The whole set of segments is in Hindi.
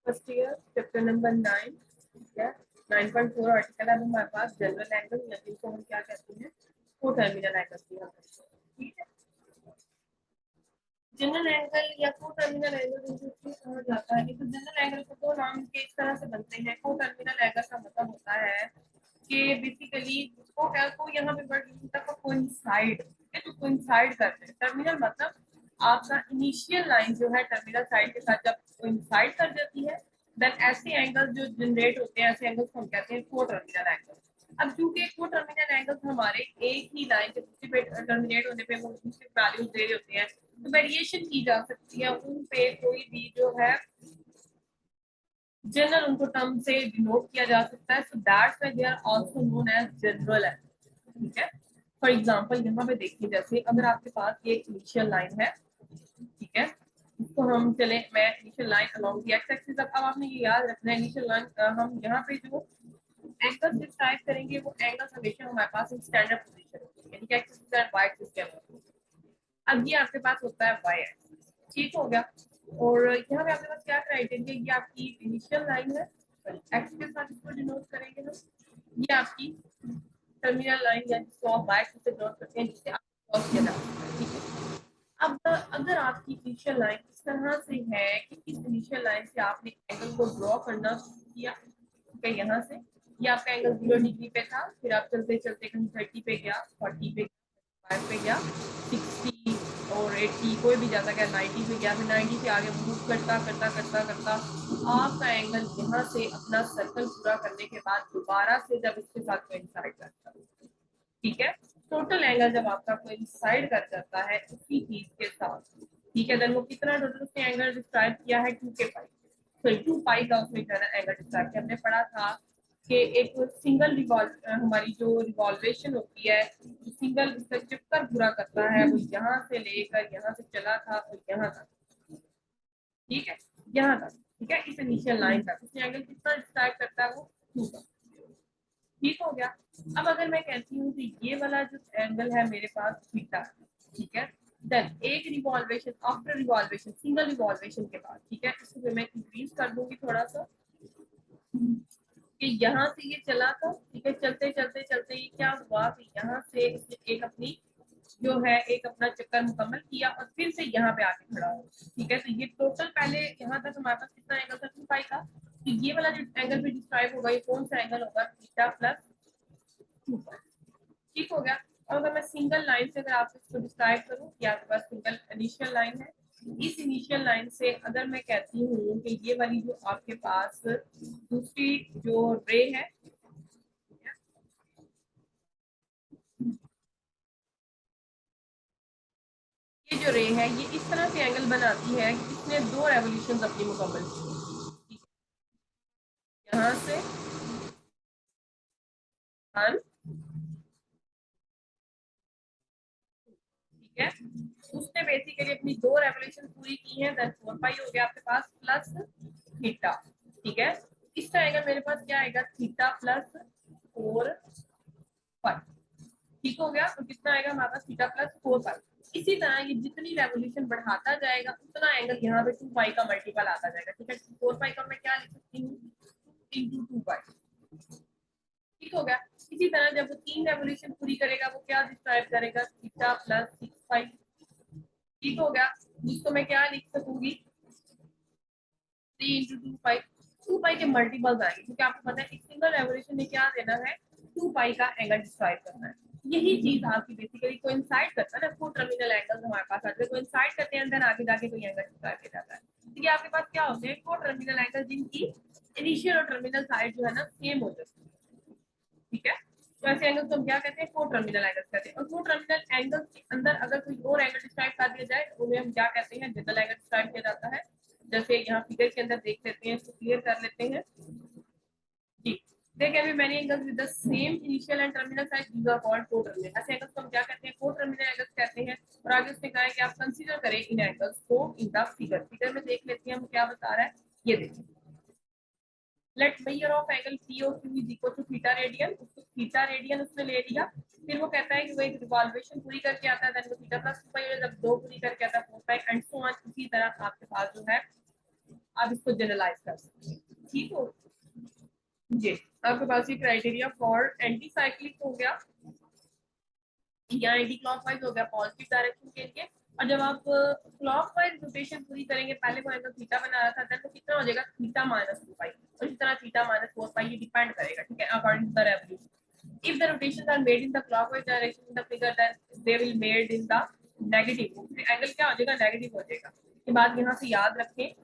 फर्स्ट ईयर चैप्टर नंबर 9, ठीक है। 9.4 आर्टिकल है हमारे पास जनरल एंगल या जिसको हम क्या कहते हैं को टर्मिनल एंगल की हम ठीक है। जनरल एंगल या को टर्मिनल एंगल जिसको कहा जाता है। तो जनरल एंगल को दो नाम के इस तरह से बनते हैं। को टर्मिनल एंगल का मतलब होता है कि बेसिकली को क्या को यहाँ पे वर्ड तक कोइंसाइड है, तो कोइंसाइड करते हैं। टर्मिनल मतलब आपका इनिशियल लाइन जो है टर्मिनल साइड के साथ जब कोइंसाइड कर जाती है, देन ऐसे एंगल जो जनरेट होते हैं, ऐसे एंगल्स को हम कहते हैं को टर्मिनल एंगल। अब क्योंकि को टर्मिनल एंगल्स हमारे एक ही लाइन के टर्मिनेट होने पे वो वैल्यूज दे रहे होते हैं, तो वेरिएशन की जा सकती है उन पे। कोई भी जो है जनरल उनको टर्म से डिनोट किया जा सकता है, so that's why they are also known as general angle, ठीक है। फॉर एग्जांपल यहाँ पे देखिए, जैसे अगर आपके पास एक इनिशियल लाइन है, ठीक है, इसको हम चले, मैं initial line along the x axis. अब आपने ये याद रखना है इनिशियल लाइन हम यहाँ पे जो एंगल डिस्क्राइब करेंगे वो एंगल हमेशा हमारे पास एक स्टैंडर्ड पोजीशन होती है, यानी कि एक्सिस एंड वाई एक्सिस के अलावा। अब ये आपके पास होता है वाई एक्सिस, ठीक हो गया। और यहाँ पे आपके पास क्या क्राइटेरिया, ये आपकी इनिशियल लाइन है, एक्स के साथ इसको डिनोट करेंगे हम। ये आपकी टर्मिनल लाइन या जिसको आप वाई एक्सिस से डिनोट करते हैं, जिसे आप क्रॉस किया जाता है, ठीक है। अब अगर आपकी इनिशियल लाइन इस तरह से है कि इस इनिशियल लाइन से आपने एंगल को ड्रॉ करना किया, ठीक है, यहाँ से ये आपका एंगल 0 डिग्री पे था, फिर आप चलते चलते कहीं 30 पे गया, 40 पे, 5 पे गया, 60 और 80 कोई भी जाता गया, 90 पे गया, फिर 90 से आगे मूव करता करता करता करता आपका एंगल यहाँ से अपना सर्कल पूरा करने के बाद दोबारा से जब इसके साथ कोइंसाइड करता है, ठीक है, टोटल एंगल जब आपका कोइंसाइड कर जाता है उसी चीज के साथ, ठीक है, देन वो कितना टोटल उसने एंगल डिस्क्राइब किया है 2 के पाई, तो 2 पाई का उसने एंगल डिस्क्राइब किया। हमने पढ़ा था कि एक सिंगल रिवॉल्व हमारी जो रिवॉल्वेशन होती है, सिंगल इसका चक्कर पूरा करता है, वो यहाँ से लेकर यहाँ से चला था और यहाँ तक, ठीक है, यहाँ तक, ठीक है, इस इनिशियल लाइन तक उसने एंगल कितना डिस्क्राइब करता है वो 2 का, ठीक हो गया। अब अगर मैं कहती हूँ कि ये वाला जो एंगल है मेरे पास थीटा, ठीक है, देन एक रिवॉल्वेशन आफ्टर रिवॉल्वेशन सिंगल रिवॉल्वेशन के बाद, ठीक है, इसको मैं इंक्रीज कर दूंगी थोड़ा सा कि यहाँ से ये चला था, ठीक है, चलते चलते चलते ये क्या हुआ कि यहाँ से इसने एक अपनी जो है एक अपना चक्कर मुकम्मल किया और फिर से यहाँ पे आके खड़ा हो, ठीक है। तो ये टोटल पहले यहाँ तक हमारे पास कितना एंगल था 2 पाई का, तो ये वाला जो एंगल भी डिस्क्राइब होगा ये कौन सा एंगल होगा, थीटा प्लस 2 पाई, ठीक हो गया। और अगर मैं सिंगल लाइन से अगर आपको इसको डिस्क्राइब करूँ कि आपके पास सिंगल इनिशियल लाइन है, इस इनिशियल लाइन से अगर मैं कहती हूँ कि ये वाली जो आपके पास दूसरी जो रे है, ये जो रे है ये इस तरह से एंगल बनाती है कि इसने 2 रेवोल्यूशन अपनी मुकम्मल की, यहाँ से 1, ठीक है, उसने बेसिकली अपनी 2 रेवोल्यूशन पूरी की है, देन 4 पाई हो गया आपके पास प्लस थीटा, ठीक है। इसका आएगा मेरे पास क्या आएगा थीटा प्लस 4 पाई, ठीक हो गया। तो कितना आएगा हमारे पास थीटा प्लस 4 पाई। इसी तरह ये जितनी रेवोल्यूशन बढ़ाता जाएगा उतना एंगल यहाँ पे 2 पाई का मल्टीपल आता जाएगा, ठीक है। 4 पाई का मैं क्या लिख सकती हूँ इंटू 2 पाई, ठीक हो गया। इसी तरह जब वो 3 रेवोल्यूशन पूरी करेगा वो क्या डिस्क्राइब करेगा थीटा प्लस 6 पाई, ठीक हो गया। जिसको मैं क्या लिख सकूंगी 3 इंटू 2 पाई, 2 पाई के मल्टीपल्स आएंगे क्योंकि आपको पता है एक सिंगल रेवोल्यूशन में क्या देना है 2 पाई का एंगल डिस्क्राइब करना है। यही चीज आपकी बेसिकली कोइंसाइड करता है ना, को टर्मिनल एंगल्स हमारे पास आते हैं, कोइंसाइड करते हैं देन आगे जाके कोई एंगल डिस्क्राइब किया जाता है। ठीक है, आपके पास क्या होते हैं को टर्मिनल एंगल जिनकी इनिशियल और टर्मिनल साइड जो है ना सेम हो जाती है, ठीक है। तो ऐसे एंगल्स को हम क्या कहते हैं को टर्मिनल एंगल्स कहते हैं। और को टर्मिनल एंगल्स के अंदर अगर कोई और एंगल डिस्क्राइब कर दिया जाए तो उन्हें हम क्या कहते हैं जनरल एंगल डिस्क्राइब किया जाता है। जैसे यहाँ फिगर के अंदर देख लेते हैं, इसको क्लियर कर लेते हैं जी। There can be many angles with the same initial and terminal side. These are called co-terminal. ऐसे एंगल्स को हम क्या कहते हैं co-terminal एंगल्स कहते हैं। और आगे उसने कहा है कि आप कंसीडर करें इन एंगल्स को इन द फिगर। फिगर में देख लेते हैं हम क्या बता रहा है, ये देखिए let measure of angle P O Q is equal to theta radian, उसको थीटा रेडियन उसने ले लिया, फिर वो कहता है कि वो एक रिवॉल्वेशन पूरी करके आता है, देन वो थीटा प्लस 2 पाई हो जाता है, जब 2 पूरी करके आता है 4 पाई एंड सो ऑन। इसी तरह आपके पास जो है आप इसको जनरलाइज कर सकते हैं। ठीक हो जी। आपके पास ये क्राइटेरिया फॉर एंटी साइक्लिक हो गया या एंटी क्लॉकवाइज हो गया पॉजिटिव डायरेक्शन के लिए। और जब आप क्लॉकवाइज रोटेशन पूरी करेंगे, पहले वो एंगल थीटा बना रहा था, देन तो कितना हो जाएगा थीटा माइनस 2 पाई, और इस तरह थीटा माइनस 4 पाई, ये डिपेंड करेगा, ठीक है, according to the revolution. If the rotations are made in the clockwise direction in the figure, then they will made in the negative। Angle क्या हो जाएगा, नेगेटिव हो जाएगा। ये बात यहाँ से याद रखें,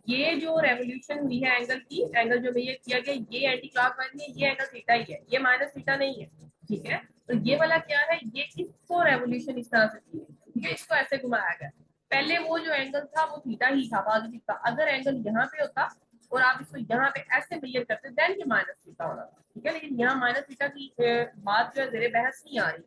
ये जो रेवोल्यूशन हुई है एंगल की, एंगल जो मेजर किया गया ये एंटी क्लॉकवाइज है, ये एंगल थीटा ही है, ये माइनस थीटा नहीं है, ठीक है। तो ये वाला क्या है, ये इसको रेवोल्यूशन इस तरह से की है, ठीक है, इसको ऐसे घुमाया गया। पहले वो जो एंगल था वो थीटा ही था, पॉजिटिव था। अगर एंगल यहाँ पे होता और आप इसको यहाँ पे ऐसे मेजर करते देन ये माइनस थीटा होना था, ठीक है। लेकिन यहाँ माइनस थीटा की बात जो है जेरे बहस नहीं आ रही।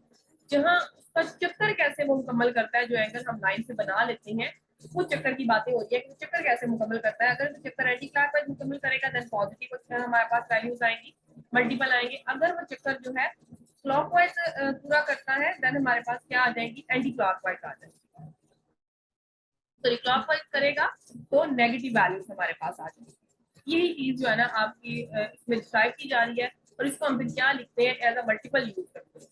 जहाँ उसका चक्कर कैसे वो मुकम्मल करता है, जो एंगल हम लाइन से बना लेते हैं, वो चक्कर की बातें होती है कि चक्कर कैसे मुकम्मल करता है। अगर वो चक्कर एंटी क्लॉकवाइज मुकम्मल करेगा देन पॉजिटिव हमारे पास वैल्यूज आएंगी, मल्टीपल आएंगे। अगर वो चक्कर जो है क्लॉकवाइज पूरा करता है देन हमारे पास क्या आ जाएगी, एंटी क्लॉकवाइज आ जाएगी। तो क्लॉकवाइज करेगा तो नेगेटिव वैल्यूज हमारे पास आ जाएगी। यही चीज जो है ना आपकी इसमें डिस्क्राइब की जा रही है, और इसको हम फिर क्या लिखते हैं, एज अ मल्टीपल यूज करते हैं।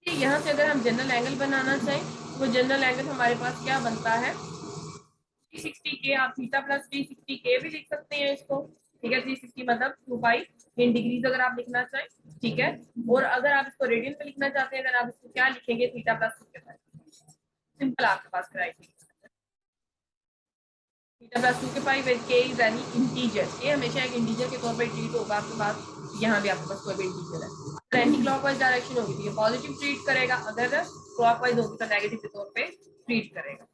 यहाँ से अगर हम जनरल एंगल बनाना चाहें तो जनरल एंगल हमारे पास क्या बनता है, 360 के। आप थीटा प्लस 360 के भी लिख सकते हैं इसको, ठीक है। 360 मतलब 2 पाई इन डिग्रीज अगर आप लिखना चाहें, ठीक है। और अगर आप इसको रेडियन में लिखना चाहते हैं, अगर आप इसको क्या लिखेंगे, थीटा प्लस सिंपल आपके पास क्राइटेरिया। थीटा प्लस 2 के पाई विद के इज एनी इंटीजर, ये हमेशा एक इंटीजर के तौर पर ट्रीट होगा आपके पास। यहाँ भी आपके पास कोई भी इंटीजर है। एंटी क्लॉकवाइज डायरेक्शन होगी तो ये पॉजिटिव ट्रीट करेगा, अगर क्लॉकवाइज होगी तो नेगेटिव के तौर पे ट्रीट करेगा।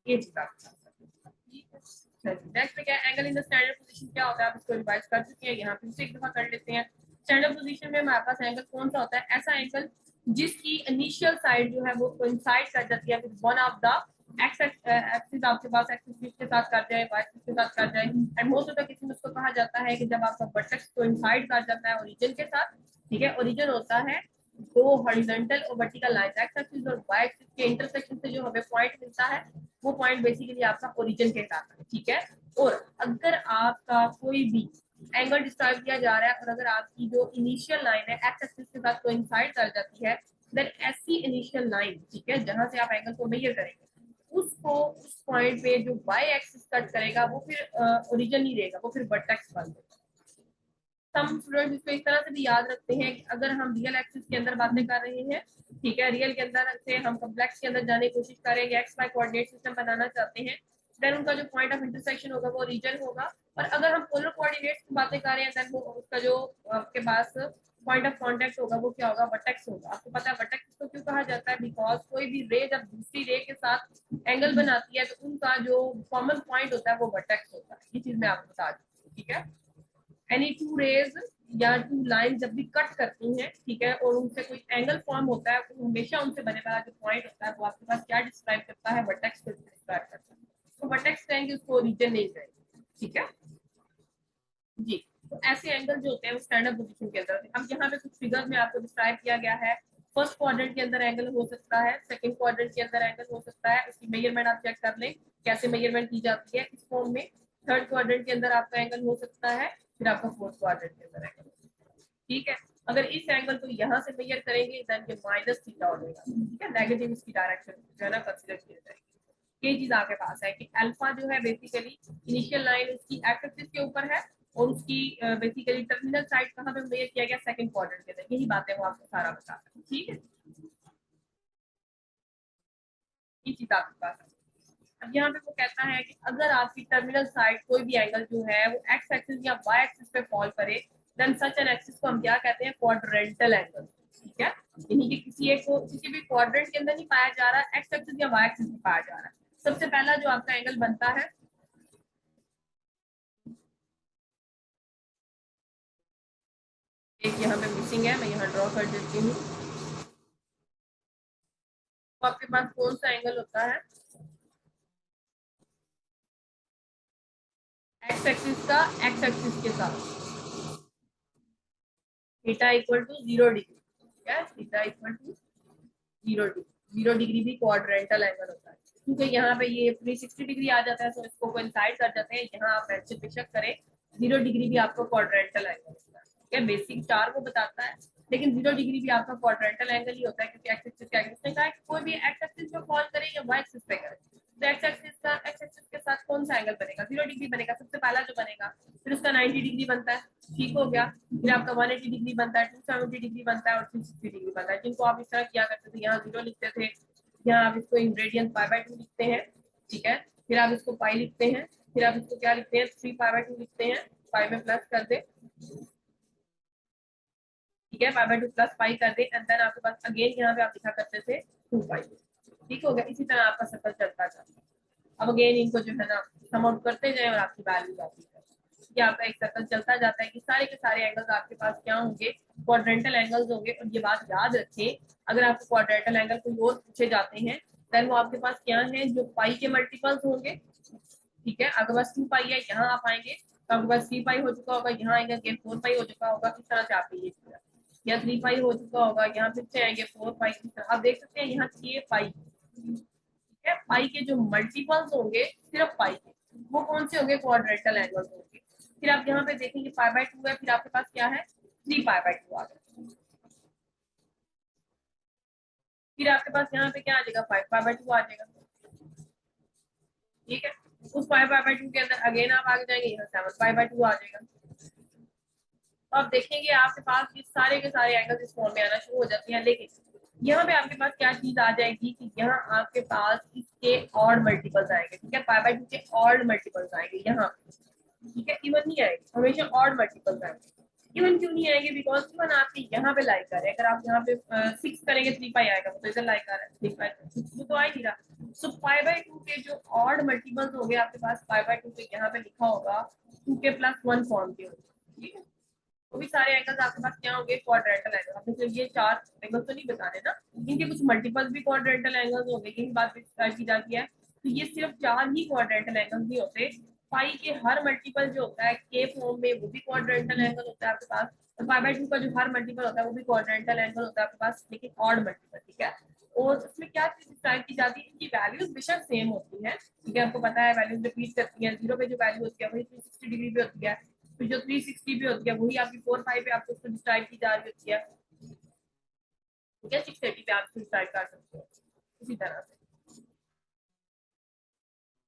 ये चीज नेक्स्ट में क्या angle in the standard position क्या होता है, आप इसको रिवाइज कर चुके हैं, यहाँ पे एक दफा कर लेते हैं। स्टैंडर्ड पोजीशन में हमारे पास एंगल कौन सा होता है, ऐसा एंगल जिसकी इनिशियल साइड जो है वो कोइंसाइड कर जाती है with one of the x axis, आपके पास एक्सिस के साथ कर जाए, वाई एक्सिस के साथ कर जाए। And most of the cases में उसको कहा जाता है कि जब आपका वर्टेक्स कोइंसाइड कर जाता है ओरिजिन के साथ, ठीक है। ओरिजिन होता है दो हॉरिजॉन्टल और वर्टिकल लाइन, एक्स एक्सिस और वाई एक्सिस के इंटरसेक्शन से जो हमें पॉइंट मिलता है, वो पॉइंट बेसिकली आपका ओरिजिन के साथ है, ठीक है। और अगर आपका कोई भी एंगल डिस्क्राइब किया जा रहा है और अगर आपकी जो इनिशियल लाइन है एक्स एक्सिस के साथ कोइंसाइड कर जाती है, देन ऐसी इनिशियल लाइन, ठीक है, जहां से आप एंगल को मेजर करेंगे, उसको उस पॉइंट पे जो वाई एक्सिस कट करेगा वो फिर ओरिजिन नहीं रहेगा, वो फिर वर्टेक्स बन जाएगा। सम स्टूडेंट्स इसको इस तरह से भी याद रखते हैं कि अगर हम रियल एक्सिस के अंदर बातें कर रहे हैं, ठीक है, रियल के अंदर से हम कॉम्प्लेक्स के अंदर जाने की कोशिश करेंगे, एक्स वाई कोऑर्डिनेट सिस्टम बनाना चाहते हैं, देन उनका जो पॉइंट ऑफ इंटरसेक्शन होगा वो रीजन होगा। और अगर हम पोलर कोऑर्डिनेट्स की बातें कर रहे हैं, देन वो उसका जो आपके पास पॉइंट ऑफ कांटेक्ट होगा वो क्या होगा, वर्टेक्स होगा। आपको पता है वर्टेक्स को क्यों कहा जाता है, बिकॉज कोई भी रे जब दूसरी रे के साथ एंगल बनाती है तो उनका जो कॉमन पॉइंट होता है वो वर्टेक्स होता है। ये चीज मैं आपको बता दूँ, ठीक है। एनी टू रेज या टू लाइन जब भी कट करती हैं, ठीक है, और उनसे कोई एंगल फॉर्म होता है, तो हमेशा उनसे बने वाला जो पॉइंट होता है वो आपके पास क्या डिस्क्राइब करता है, वर्टेक्स को डिस्क्राइब करता है। तो वर्टेक्स कहेंगे, उसको रीजन नहीं कहेंगे, ठीक है जी। तो ऐसे एंगल जो होते हैं वो स्टैंडर्ड पोजीशन के अंदर, अब यहाँ पे कुछ फिगर्स में आपको डिस्क्राइब किया गया है। फर्स्ट क्वाड्रेंट के अंदर एंगल हो सकता है, सेकंड क्वाड्रेंट के अंदर एंगल हो सकता है, उसकी मेजरमेंट आप चेक कर लें कैसे मेजरमेंट की जाती है इस फॉर्म में। थर्ड क्वाड्रेंट के अंदर आपका एंगल हो सकता है, फिर आपका फोर्थ क्वाड्रेंट के अंदर एंगल, ठीक है। अगर इस एंगल को यहाँ से मेजर करेंगे देन ये माइनस थीटा हो जाएगा, ठीक है, नेगेटिव इसकी डायरेक्शन जो है ना कंसीडर किया जाएगी। ये चीज आपके पास है कि अल्फा जो है बेसिकली इनिशियल लाइन उसकी एक्स एक्सिस के ऊपर है, और उसकी बेसिकली टर्मिनल साइड कहाँ पे मेजर किया गया, सेकंड क्वाड्रेंट के अंदर। यही बातें वो आपको सारा बताता है, ठीक है। ये चीज आपके पास है। अब यहाँ पे वो कहता है कि अगर आपकी टर्मिनल साइड कोई भी एंगल जो है वो एक्स एक्सिस या वाई एक्सिस पे फॉल करे, देन सच एन एक्सिस को हम क्या कहते हैं, क्वाड्रेंटल एंगल, ठीक है। यानी कि किसी एक को किसी भी क्वाड्रेंट के अंदर नहीं पाया जा रहा, एक्स एक्सिस या वाई एक्सिस में पाया जा रहा है। सबसे पहला जो आपका एंगल बनता है, एक यहाँ पे मिसिंग है, मैं यहाँ ड्रॉ कर देती हूँ। तो आपके पास कौन सा एंगल होता है, एक्स एक्सिस का एक्स एक्सिस के साथ थीटा इक्वल टू 0 डिग्री, क्या theta equal to 0 degree. 0 degree भी क्वाड्रेंटल एंगल होता है, क्योंकि यहाँ पे ये 360 डिग्री आ जाता है, तो इसको कोइंसाइड कर जाते हैं। यहाँ आप मेंशन बेशक करें, 0 डिग्री भी आपको क्वाड्रेंटल एंगल होता है, क्या बेसिक 4 को बताता है, लेकिन 0 डिग्री भी आपका क्वाड्रेंटल एंगल ही होता है, क्योंकि एक्स एक्सिस का एक्सिस का कोई भी एक्स एक्सिस पे फॉल करे या वाई एक्सिस पे करे, तो एक्स एक्सिस का एक्स एक्सिस के साथ कौन सा एंगल बनेगा, 0 डिग्री बनेगा सबसे पहला जो बनेगा, फिर उसका 90 डिग्री बनता है, ठीक हो गया, फिर आपका 180 डिग्री बनता है, 270 डिग्री बनता है और 360 डिग्री बनता है, जिनको आप इस तरह किया करते थे, यहाँ 0 लिखते थे, यहाँ आप इसको इंग्रेडिएंट π/2 लिखते हैं, ठीक है, फिर आप इसको पाई लिखते हैं, फिर आप इसको क्या लिखते हैं 3π/2 लिखते हैं, पाई में प्लस कर दे, ठीक है, π/2 प्लस पाई कर दे, एंड देन आपके पास अगेन यहाँ पे आप लिखा करते थे 2 पाई, ठीक हो गया। इसी तरह आपका सर्कल चलता जाता है। अब अगेन इनको जो है ना सम आउट करते जाए और आपकी वैल्यू आती है, ये आपका एक सर्कल चलता जाता है कि सारे के सारे एंगल्स आपके पास क्या होंगे, क्वाड्रेंटल एंगल्स होंगे। और ये बात याद रखें, अगर आपको क्वाड्रेंटल एंगल कोई और पूछे जाते हैं, देन वो आपके पास क्या है, जो पाई के मल्टीपल्स होंगे, ठीक है, अगर बस 2 पाई है यहाँ आप आएंगे तो आपके पास 3 पाई हो चुका होगा, यहाँ आएंगे 4 पाई हो चुका होगा, इस तरह से आप ये या 3 पाई हो चुका होगा, यहाँ फिर से आएंगे 4 पाई, इस तरह आप देख सकते हैं यहाँ 6 पाई, ठीक है, पाई के जो मल्टीपल्स होंगे सिर्फ पाई के, वो कौन से होंगे, क्वाड्रेंटल एंगल्स होंगे। फिर आप यहाँ पे देखेंगे π/2 है, फिर आपके पास क्या है 3π/2 आ गया, फिर आपके पास यहाँ पे क्या आ जाएगा 5π/2 आ जाएगा, ठीक है, उस 5π/2 के अंदर अगेन आप आगे जाएंगे, यहाँ 7π/2 आ जाएगा। तो आप देखेंगे आपके पास ये सारे के सारे एंगल्स इस फॉर्म में आना शुरू हो जाते हैं, लेकिन यहाँ पे आपके पास क्या चीज आ जाएगी कि यहाँ आपके पास इसके ऑड मल्टीपल्स आएंगे, ठीक है, π/2 के ऑड मल्टीपल्स आएंगे यहाँ, ठीक है, इवन नहीं आएंगे, हमेशा ऑड मल्टीपल्स आएंगे। इवन क्यों नहीं आएंगे, बिकॉज इवन आपके यहाँ पे लाइक कर रहे हैं, अगर आप यहाँ पे 6 करेंगे 3 पाई आएगा, तो इधर लाइक आ रहा है 3 पाई, वो तो आ ही नहीं रहा। सो π/2 के जो ऑड मल्टीपल्स होंगे आपके पास π/2 के यहाँ पे लिखा होगा 2k+1 फॉर्म के होंगे, ठीक है, वो भी सारे एंगल्स आपके पास क्या होंगे, क्वाड्रेंटल एंगल। आपने सिर्फ ये 4 एंगल्स तो नहीं बताने ना, इनके कुछ मल्टीपल्स भी क्वाड्रेंटल एंगल्स होंगे, यही बात की जाती है। तो ये सिर्फ 4 ही क्वाड्रेंटल एंगल्स नहीं होते, पाई के हर मल्टीपल जो होता है के फॉर्म में, वो भी क्वाड्रेंटल एंगल होता है आपके पास, और π/2 का जो हर मल्टीपल होता है वो भी क्वाड्रेंटल एंगल होता है आपके पास, लेकिन ऑड मल्टीपल, ठीक है। और उसमें क्या चीज डिस्क्राइब की जाती है, इनकी वैल्यूज बेशक सेम होती है, ठीक है, आपको पता है वैल्यूज रिपीट करती है, 0 पे जो वैल्यू होती है वही 360 डिग्री पे होती है, तो जो 360 पे होती है वही आपकी 4 पाई पे आपको उसको डिस्क्राइब की जा रही होती है, ठीक है, 630 पे आप उसको डिस्क्राइब कर सकते हो इसी तरह से,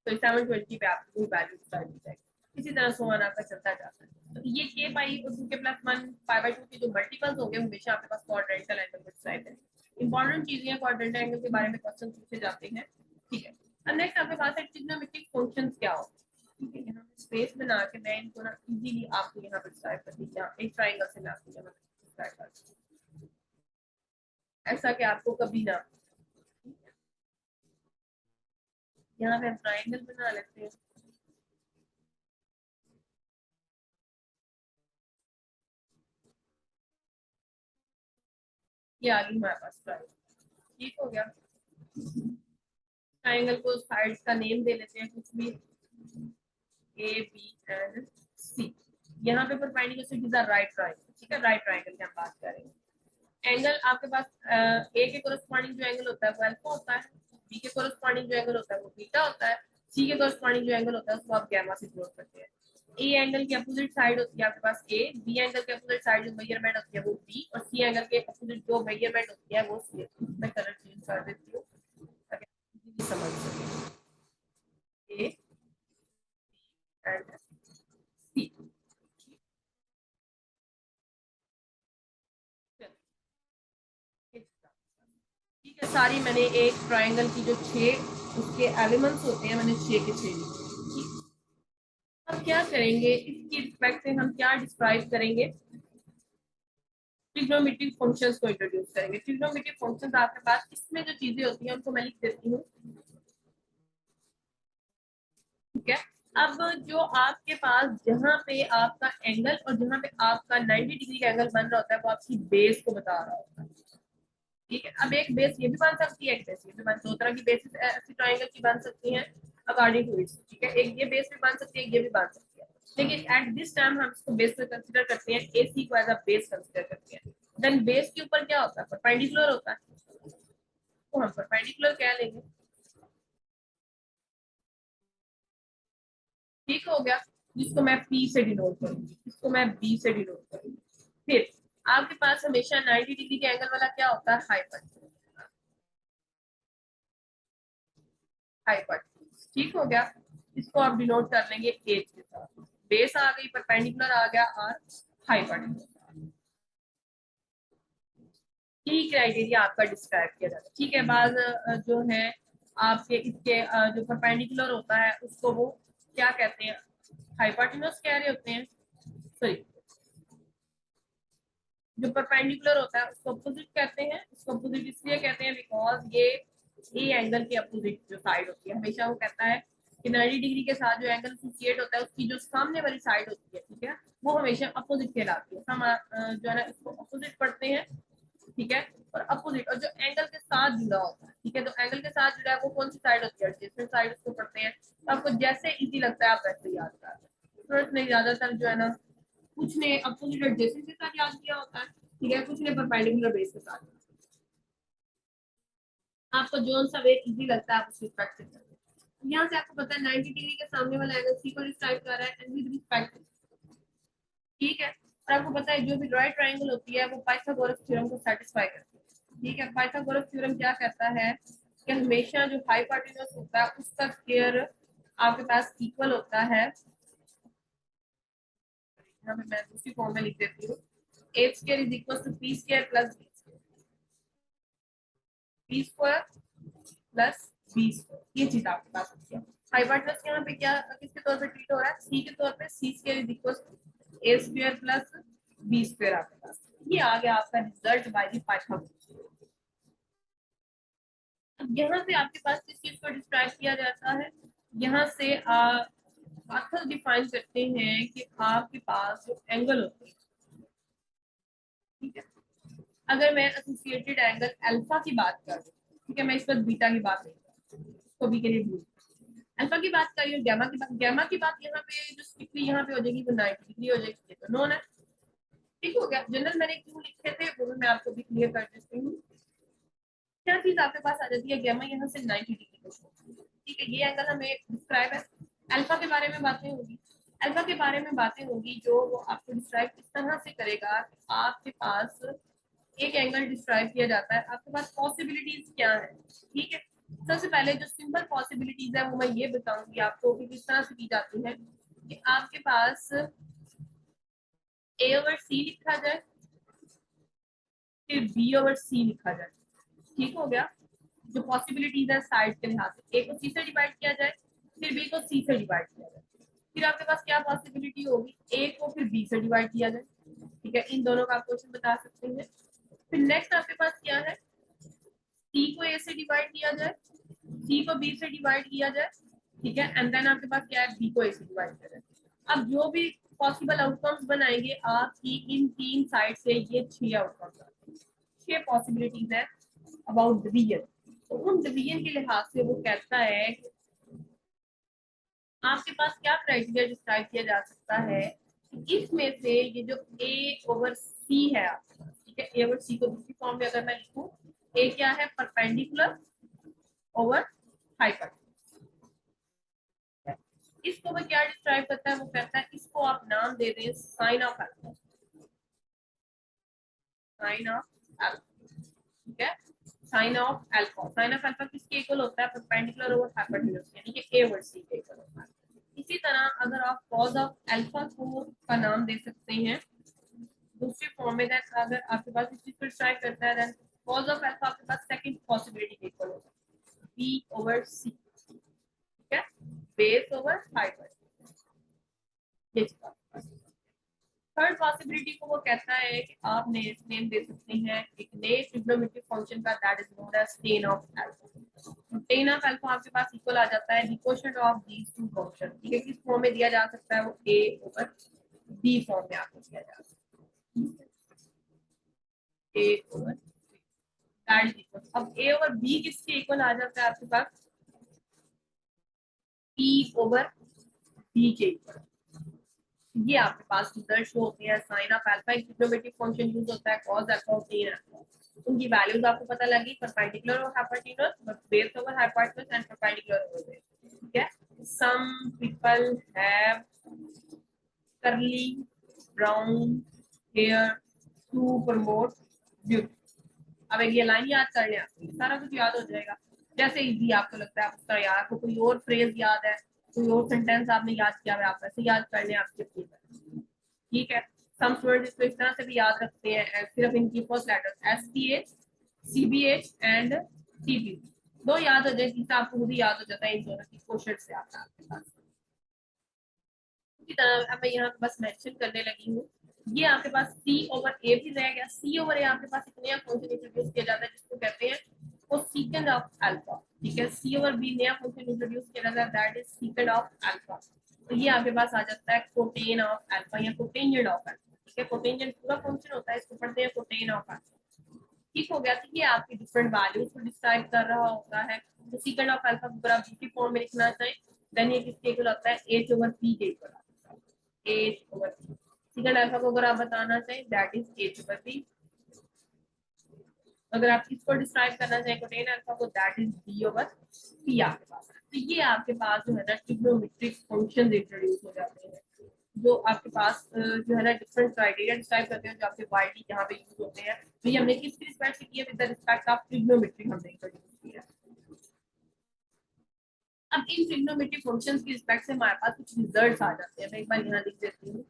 तो 720 पे आपको वैल्यू डिस्क्राइब की जाएगी, इसी तरह सोवन आपका चलता जाता है। तो ये के पाई और 2k+1 π/2 के जो मल्टीपल्स होंगे हमेशा आपके पास क्वाड्रेंटल एंगल को डिस्क्राइब है। इंपॉर्टेंट चीजें हैं, क्वाड्रेंटल एंगल के बारे में क्वेश्चन पूछे जाते हैं, ठीक है। अब नेक्स्ट आपके पास है ट्रिग्नोमेट्रिक फंक्शंस क्या होते हैं, ठीक है, यहाँ स्पेस बना के मैं इनको ना इजीली आपको यहाँ पे डिस्क्राइब कर दी, यहाँ एक ट्रायंगल से मैं आपको यहाँ डिस्क्राइब कर दूँ, ऐसा कि आपको कभी ना, यहाँ पे हम ट्रायंगल बना लेते हैं, ये आ गई हमारे पास ट्रायंगल, ठीक हो गया। ट्रायंगल को साइड्स का नेम दे लेते हैं कुछ भी, ए बी एंड सी, यहाँ पे perpendicular to the right triangle, ठीक है, राइट ट्रायंगल की हम बात करेंगे। एंगल आपके पास ए के कोरस्पॉन्डिंग जो एंगल होता है वो अल्फा होता है, बी के कोरस्पॉन्डिंग जो एंगल होता है वो बीटा होता है, सी के कोरस्पॉन्डिंग जो एंगल होता है उसको आप गामा से डिनोट करते हैं। ए एंगल की अपोजिट साइड होती है आपके पास ए, बी एंगल के अपोजिट साइड जो मेजरमेंट होती है वो बी, और सी एंगल के अपोजिट जो मेजरमेंट होती है वो सी। मैं कलर चेंज कर देती हूँ ताकि आप समझ सकें, ए एंड सी, ठीक है। सारी मैंने एक ट्रायंगल की जो 6 उसके एलिमेंट्स होते हैं मैंने 6 के 6 लिखे। अब क्या करेंगे, इसकी रिस्पेक्ट से हम क्या डिस्क्राइब करेंगे, ट्रिग्नोमेट्रिक फंक्शंस को इंट्रोड्यूस करेंगे। ट्रिग्नोमेट्रिक फंक्शंस आपके पास इसमें जो चीजें होती हैं उनको मैं लिख देती हूँ, ठीक है। अब जो आपके पास जहाँ पे आपका एंगल और जहाँ पे आपका 90 डिग्री का एंगल बन रहा होता है वो आपकी बेस को बता रहा होता है, ठीक है। अब एक बेस ये भी बन सकती है, एक बेस ये भी बन, दो तरह की बेसिस ऐसी ट्राइंगल की बन सकती हैं अकॉर्डिंग टू इट्स। ठीक है, एक ये बेस भी बन सकती है, एक ये भी बन सकती है, लेकिन एट दिस टाइम हम इसको बेस में कंसीडर करते हैं, एसी को एज अ बेस कंसीडर करते हैं। देन बेस के ऊपर क्या होता है, परपेंडिकुलर होता है, तो हम परपेंडिकुलर क्या लेंगे। ठीक हो गया, जिसको मैं पी से डिनोट करूंगी, इसको मैं बी से डिनोट करूंगी। फिर आपके पास हमेशा 90 डिग्री के एंगल वाला क्या होता है, हाइपोटेन्यूज। हाइपोटेन्यूज ठीक हो गया, इसको आप डिनोट कर लेंगे एच के साथ। बेस आ गई, परपेंडिकुलर आ गया, और हाइपोटेन्यूज। यही क्राइटेरिया आपका डिस्क्राइब किया जाता है। ठीक है, बाद जो है आपके इसके जो परपेंडिकुलर होता है उसको वो क्या कहते हैं, हाइपोटेन्यूज कह रहे होते हैं, सॉरी, जो परपेंडिकुलर होता है उसको अपोजिट कहते हैं। इसको अपोजिट इसलिए कहते हैं बिकॉज ये ए एंगल के अपोजिट जो साइड होती है, हमेशा वो कहता है कि 90 डिग्री के साथ जो एंगल एसोसिएट होता है उसकी जो सामने वाली साइड होती है, ठीक है, वो हमेशा अपोजिट कहलाती है। हम जो है ना इसको अपोजिट पढ़ते हैं, ठीक है, और अपोजिट और जो एंगल के साथ जुड़ा होता है, ठीक है, तो एंगल के साथ जुड़ा है वो कौन सी साइड होती है, एडजेसेंट साइड, उसको पढ़ते हैं। तो आपको जैसे इजी लगता है आप वैसे याद कर रहे हैं, नहीं ज्यादातर जो है ना कुछ ने अपोजिट एडजेसेंट के साथ याद किया होता है, ठीक है, कुछ ने परपेंडिकुलर बेस के साथ। आपको जो सा वे इजी लगता है आप उसकी प्रैक्टिस करें। यहाँ से आपको पता है 90 डिग्री के सामने वाला एंगल सी को डिस्क्राइब कर रहा है एंड विद रिस्पेक्ट, ठीक है, और आपको पता है जो भी राइट ट्रायंगल होती है वो पाइथागोरस थ्योरम को सेटिस्फाई करती है। ठीक है, पाइथागोरस थ्योरम क्या कहता है कि हमेशा जो हाइपोटेन्यूज होता है उसका स्क्वायर आपके पास इक्वल होता है, यहाँ पे मैं दूसरी फॉर्म में लिख देती हूँ, a square is equal to p square plus b square plus b square, ये चीज आपके पास होती है। हाइपोटेन्यूज यहाँ पे क्या किसके तौर पे ट्रीट हो रहा है, c के तौर पे, c square is equal to a square plus b square आपके पास। ये आ गया आपका रिजल्ट बाय द पाइथागोरस। अब यहाँ से आपके पास किस चीज को डिस्क्राइब किया जाता है, यहाँ से मेथड डिफाइन करते हैं कि आपके पास जो एंगल होते हैं, ठीक है, अगर मैं एसोसिएटेड एंगल अल्फा की बात करूं, ठीक है, मैं इस पर बीटा की बात नहीं कर रही, इसको भी के लिए भूल, अल्फा की बात करिए, गैमा की बात यहाँ पे जो स्ट्रिक्टली यहाँ पे हो जाएगी वो 90 डिग्री हो जाएगी, तो नोन है। ठीक हो गया, जनरल मैंने क्यों लिखे थे वो भी मैं आपको भी क्लियर कर देती हूँ। क्या चीज आपके पास आ जाती है, गैमा यहाँ से 90 डिग्री को, ठीक है, ये एंगल हमें डिस्क्राइब है। अल्फा के बारे में बातें होगी, अल्फा के बारे में बातें होगी जो वो आपको डिस्क्राइब इस तरह से करेगा कि आपके पास एक एंगल डिस्क्राइब किया जाता है, आपके पास पॉसिबिलिटीज क्या है, ठीक है। सबसे पहले जो सिंपल पॉसिबिलिटीज है वो मैं ये बताऊंगी आपको कि किस तरह से की जाती है, कि आपके पास ए ओवर सी लिखा जाए, फिर बी ओवर सी लिखा जाए, ठीक हो गया। जो पॉसिबिलिटीज है साइड के लिहाज से, ए को सी से डिवाइड किया जाए, फिर बी को सी से डिवाइड किया जाए, फिर आपके पास क्या पॉसिबिलिटी होगी, ए को फिर बी से डिवाइड किया जाए, ठीक है, इन दोनों का आप क्वेश्चन बता सकते हैं। फिर नेक्स्ट आपके पास क्या है, सी को ए से डिवाइड किया जाए, सी को बी से डिवाइड किया जाए, ठीक है, एंड देन आपके पास क्या है, बी को ए से डिवाइड किया जाए। अब जो भी पॉसिबल आउटकम्स बनाएंगे आपकी इन तीन साइड से, ये 6 आउटकम्स, 6 पॉसिबिलिटीज है अबाउट डिवीजन। तो उन डिवीजन के लिहाज से वो कहता है कि आपके पास क्या क्राइटेरिया डिस्क्राइब किया जा सकता है कि इसमें से ये जो ए ओवर सी है आपके पास, ठीक है, ए ओवर सी को दूसरी फॉर्म में अगर मैं लिखूं, ए क्या है, परपेंडिकुलर ओवर हाइपोटेन्यूज, इसको वो क्या डिस्क्राइब करता है, वो कहता है इसको आप नाम दे दें sine of alpha, sine of alpha, ठीक है, sine of alpha, sine of alpha किसके इक्वल होता है, परपेंडिकुलर ओवर हाइपोटेन्यूज, यानी कि ए ओवर सी के इक्वल होता है। इसी तरह अगर आप कॉज ऑफ अल्फा को का नाम दे सकते हैं दूसरी फॉर्म में, दैट अगर आपके पास इस चीज को ट्राई करता है, देन कॉज ऑफ अल्फा आपके पास सेकंड पॉसिबिलिटी के इक्वल होगा, बी ओवर सी, ठीक है, बेस ओवर हाइपोटेन्यूज, ये चीज आपके पास। थर्ड पॉसिबिलिटी को वो कहता है कि आप नेम दे सकते हैं एक नए ट्रिग्नोमेट्रिक फंक्शन का, that is known as tan of alpha. Tan of alpha आपके पास इक्वल आ जाता है the coefficient of these two function, ठीक है, किस फॉर्म में दिया जा सकता है, वो a ओवर b फॉर्म में आपको दिया जा सकता है, a over. That is equal, अब ए ओवर बी किसके इक्वल आ जाता है आपके पास, पी ओवर बी के इक्वल। ये आपके पास रिजल्ट शो होते हैं, साइन ऑफ अल्फा एक ट्रिग्नोमेट्रिक फंक्शन यूज होता है, cos अल्फा और tan अल्फा, उनकी वैल्यूज आपको पता लगी, परपेंडिकुलर और hypotenuse, base over hypotenuse and perpendicular over base, ठीक है। Some people have curly brown hair to promote beauty। अब एक ये लाइन याद कर लिया, सारा कुछ याद हो जाएगा। जैसे इजी आपको लगता है, आपका याद, आपको कोई और फ्रेज याद है, कोई और सेंटेंस आपने याद किया है, आप ऐसे याद कर लें आपके, ठीक है। सम स्टूडेंट इसको इस तरह से भी याद रखते हैं, सिर्फ इनकी first letters S T H, C B H and T B, दो याद हो जाए, तीसरा आपको खुद ही याद हो जाता है इन दोनों की क्वेश्चन से आपके पास। इसी तरह अब मैं यहाँ पे बस मेंशन करने लगी हूँ, ये आपके पास सी ओवर ए भी रह गया। सी ओवर ए आपके पास एक नया फंक्शन इंट्रोड्यूस किया जाता है जिसको कहते हैं कोसेकेंड ऑफ अल्फा, ठीक है। सी ओवर बी नया फंक्शन इंट्रोड्यूस किया जाता है, that is second of alpha. तो ये आपके पास आ जाता है कोटेन ऑफ अल्फा या कोटेंजेंट ऑफ अल्फा, ठीक है। कोटेंजेंट पूरा फंक्शन होता है, इसको पढ़ते हैं कोटेन ऑफ अल्फा। ठीक हो गया, तो ये आपकी डिफरेंट वैल्यूज को डिस्क्राइब कर रहा होता है। तो सेकेंड ऑफ अल्फा को अगर आप बी फॉर्म में लिखना चाहें, देन ये किसके इक्वल होता है, एच ओवर पी के इक्वल आता है, H over P. Second alpha को अगर आप बताना चाहें, that is H over P. अगर आप इसको डिस्क्राइब करना चाहें कोटेन अल्फा को, that is B over P आपके पास। तो ये आपके पास जो है ना ट्रिग्नोमेट्रिक फंक्शंस इंट्रोड्यूस हो जाते हैं, जो आपके पास जो है ना डिफरेंट क्राइटेरिया डिस्क्राइब करते हैं, जो आपके वाइडली यहाँ पे यूज होते हैं। तो ये हमने किसकी रिस्पेक्ट से किया, with the respect of trigonometry हमने इंट्रोड्यूस किया। अब इन ट्रिग्नोमेट्रिक फंक्शंस की रिस्पेक्ट से हमारे पास कुछ रिजल्ट्स आ जाते हैं। मैं एक बार यहाँ लिख देती हूँ,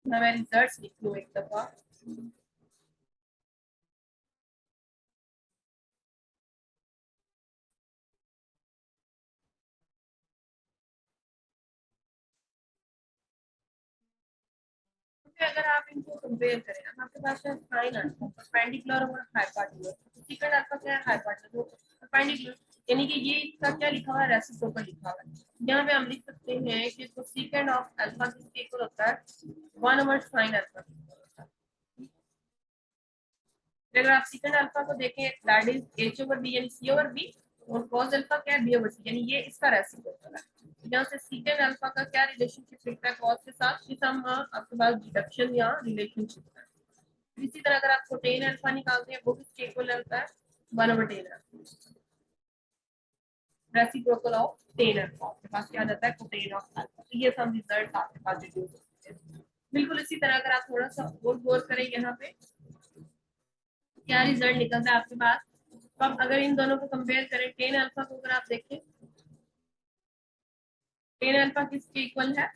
मैं रिजल्ट्स लिख लूँ एक दफा। अगर आप इनको कंपेयर करें, अब आपके पास है साइन अल्फा, परपेंडिकुलर और हाइपोटेन्यूज। सेकंड अल्फा क्या है, हाइपोटेन्यूज, परपेंडिकुलर, यानी कि ये इसका क्या लिखा हुआ है, रेसिप्रोकल लिखा हुआ है। यहाँ पे हम लिख सकते हैं कि तो सेकंड ऑफ अल्फा किसके इक्वल होता है, 1 ओवर साइन अल्फा। अगर आप सेकंड अल्फा को देखें, that is H over B यानी सी ओवर बी, और कॉस अल्फा क्या है, बी ओवर सी, यानी ये इसका रेसिप्रोकल है। यहाँ से सेकंड अल्फा का क्या रिलेशनशिप लिखता है कॉस के साथ, इस हम आपके पास डिडक्शन या रिलेशनशिप है। इसी तरह अगर आप कोटेन अल्फा निकालते हैं, वो किसके इक्वल होता है, 1 over tan alpha, reciprocal of tan alpha. आपके पास क्या जाता है, कोटेन ऑफ अल्फा। तो ये सब रिजल्ट आपके पास डिड्यूस होते हैं। बिल्कुल इसी तरह अगर आप थोड़ा सा और गौर करें, यहाँ पे क्या रिजल्ट निकलता है आपके पास। तो अब अगर इन दोनों को कंपेयर करें, टेन अल्फा को अगर आप देखें, टेन अल्फा किसके इक्वल है,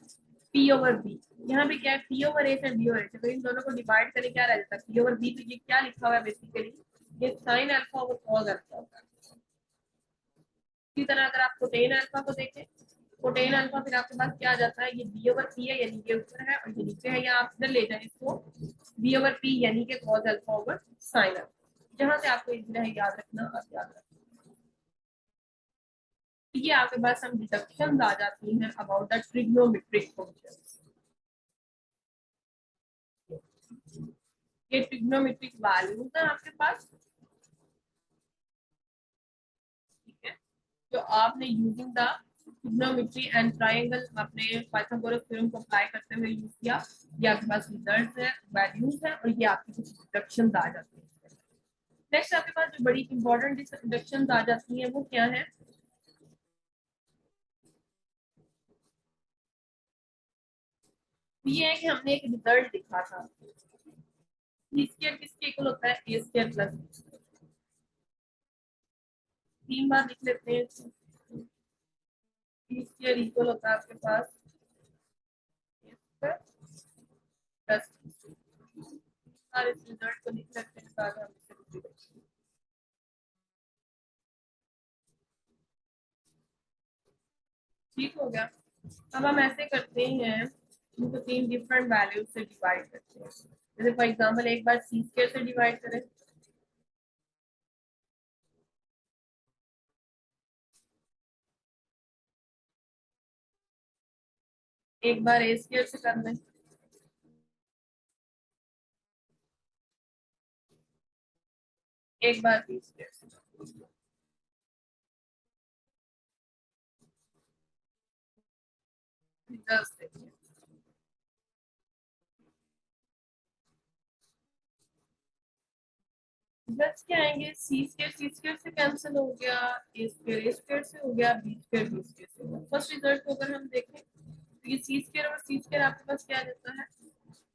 पी ओवर बी। यहाँ पे क्या है, पी ओवर एच है, बी ओवर एच, तो इन दोनों को डिवाइड करें, क्या रह जाता है, पी ओवर बी। तो ये क्या लिखा हुआ है बेसिकली, ये sine alpha over cos alpha होता है। इसी तरह अगर आप कोटेन अल्फा को देखें, कोटेन अल्फा फिर आपके पास क्या आ जाता है, ये बी ओवर पी है, यानी कि ऊपर है, और ये नीचे है, या आप इधर ले जाए इसको, बी ओवर पी यानी कि cos alpha over sine alpha. जहां से आपको इतना याद रखना, आप याद रखना। ये आपके पास हम डिडक्शन आ जाती हैं अबाउट द ट्रिग्नोमेट्रिक फंक्शंस। ये ट्रिग्नोमेट्रिक वैल्यूज है आपके पास, ठीक है, जो आपने using the trigonometry and triangle अपने पाइथागोरस थ्योरम को अप्लाई करते हुए यूज किया। ये आपके पास रिजल्ट्स है, वैल्यूज है, और ये आपकी कुछ डिडक्शंस आ जाती है। नेक्स्ट आपके पास जो बड़ी इंपॉर्टेंट डिडक्शंस आ जाती हैं, वो क्या है, ये है कि हमने एक रिजल्ट लिखा था, बी स्क्वायर किसके इक्वल होता है, ए स्क्वायर प्लस बी स्क्वायर। तीन बार लिख लेते हैं, बी स्क्वायर इक्वल होता है आपके पास A square plus B square. और इस रिजल्ट को लिख लेते हैं, ताकि हम इसे लिख लें। ठीक हो गया। अब हम ऐसे करते हैं, इनको तीन डिफरेंट वैल्यूज से डिवाइड करते हैं। जैसे फॉर एग्जांपल एक बार सी स्क्वायर से डिवाइड करें, एक बार ए स्क्वायर से कर लें, एक बार बी स्क्वायर से रिजल्ट देखिए, रिजल्ट क्या आएंगे, सी स्क्वायर से कैंसिल हो गया, ए स्क्वायर से हो गया, बी स्क्वायर से हो गया। फर्स्ट रिजल्ट को अगर हम देखें तो ये सी स्क्वायर और सी स्क्वायर आपके पास क्या आ जाता है,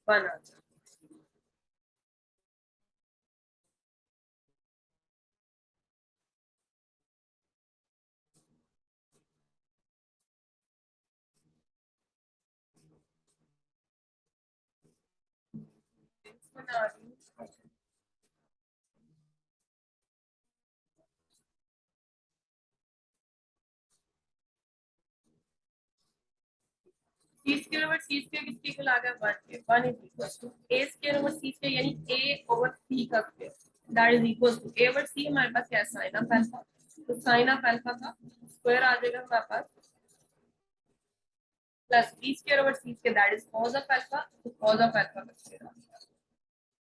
1 आ जाता है। बना रही हूँ, C square over C square किसके इक्वल आ गया, 1 के। 1 is equal to A square over C square, यानी ए ओवर सी का square, that is equal to A over C. हमारे पास क्या है, साइन ऑफ अल्फा, तो साइन ऑफ अल्फा का स्क्वायर आ जाएगा हमारे पास, plus B square over C square, that is cos of alpha, तो कॉस ऑफ अल्फा का स्क्वायर आ गया।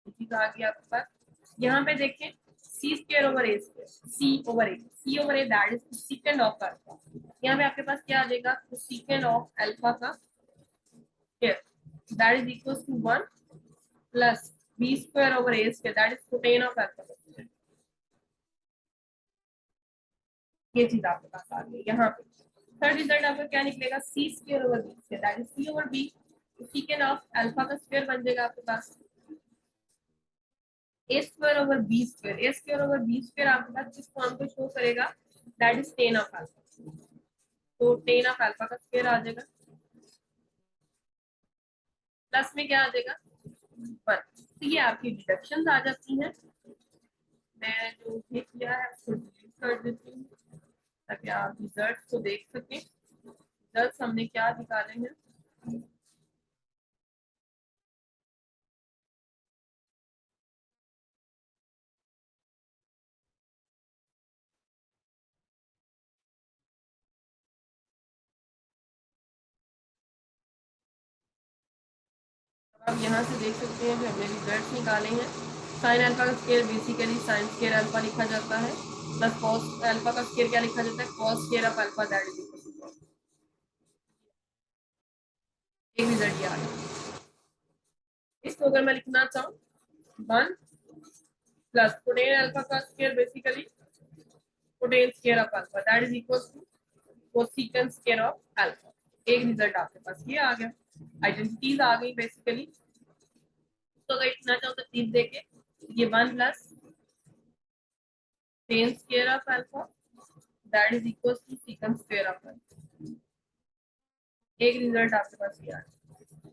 ये चीज आ गई आपके पास। यहाँ पे देखें, C square over A square, C over A that is secant of alpha. यहाँ पे आपके पास क्या आ जाएगा, तो सीकेंड ऑफ अल्फा का square, that is equal to 1 plus B square over A square, that is cotan of alpha का स्क्वायर। ये चीज आपके पास आ गई। यहाँ पे थर्ड रिजल्ट आपका क्या निकलेगा, C square over B square, that is C over B, secant of alpha का स्क्वायर बन जाएगा आपके पास, A square over B square. A square over B square आपके पास किस फॉर्म को शो करेगा, that is tan of alpha, तो टेन ऑफ अल्फा का स्क्वायर आ जाएगा, प्लस में क्या आ जाएगा, 1। तो ये आपकी डिडक्शंस आ जाती हैं। मैं जो भी किया है उसको डिलीट कर देती हूँ ताकि आप रिजल्ट को देख सकें। रिजल्ट हमने क्या निकाले हैं, आप यहाँ से देख सकते हैं कि हमने रिजल्ट निकाले हैं। साइन अल्फा का square basically sine square alpha लिखा जाता है, प्लस कॉस अल्फा का स्क्वायर क्या लिखा जाता है, cos square of alpha, that is equal to 1। एक रिजल्ट ये आ गया। इसको अगर मैं लिखना चाहूँ, 1 प्लस कोटेन अल्फा का square basically cotan square of alpha, that is equal to cosecant square of alpha. एक रिजल्ट आपके पास ये आ गया, आइडेंटिटीज आ गई बेसिकली। तो अगर लिखना चाहो तो तीन देके, ये 1 plus tan square of alpha, that is equal to second square of alpha. एक रिजल्ट आपके पास ये आ गया,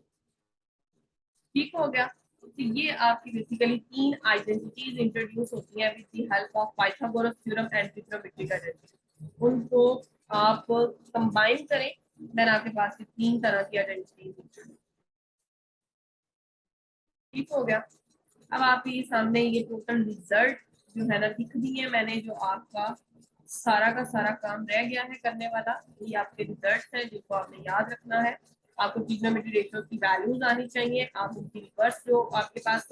ठीक हो गया। तो ये आपकी बेसिकली तीन आइडेंटिटीज इंट्रोड्यूस होती हैं with the help of Pythagoras theorem and trigonometric identity. उनको आप कंबाइन करें, देन आपके पास ये तीन तरह की आइडेंटिटीज, ठीक हो गया। अब आपके सामने ये टोटल रिजल्ट जो है ना लिख दिए मैंने, जो आपका सारा का सारा काम रह गया है करने वाला, ये आपके रिजल्ट हैं जिनको आपने याद रखना है। आपको ट्रिग्नोमेट्रिक रेशियो की वैल्यूज आनी चाहिए, आप उनकी रिवर्स जो आपके पास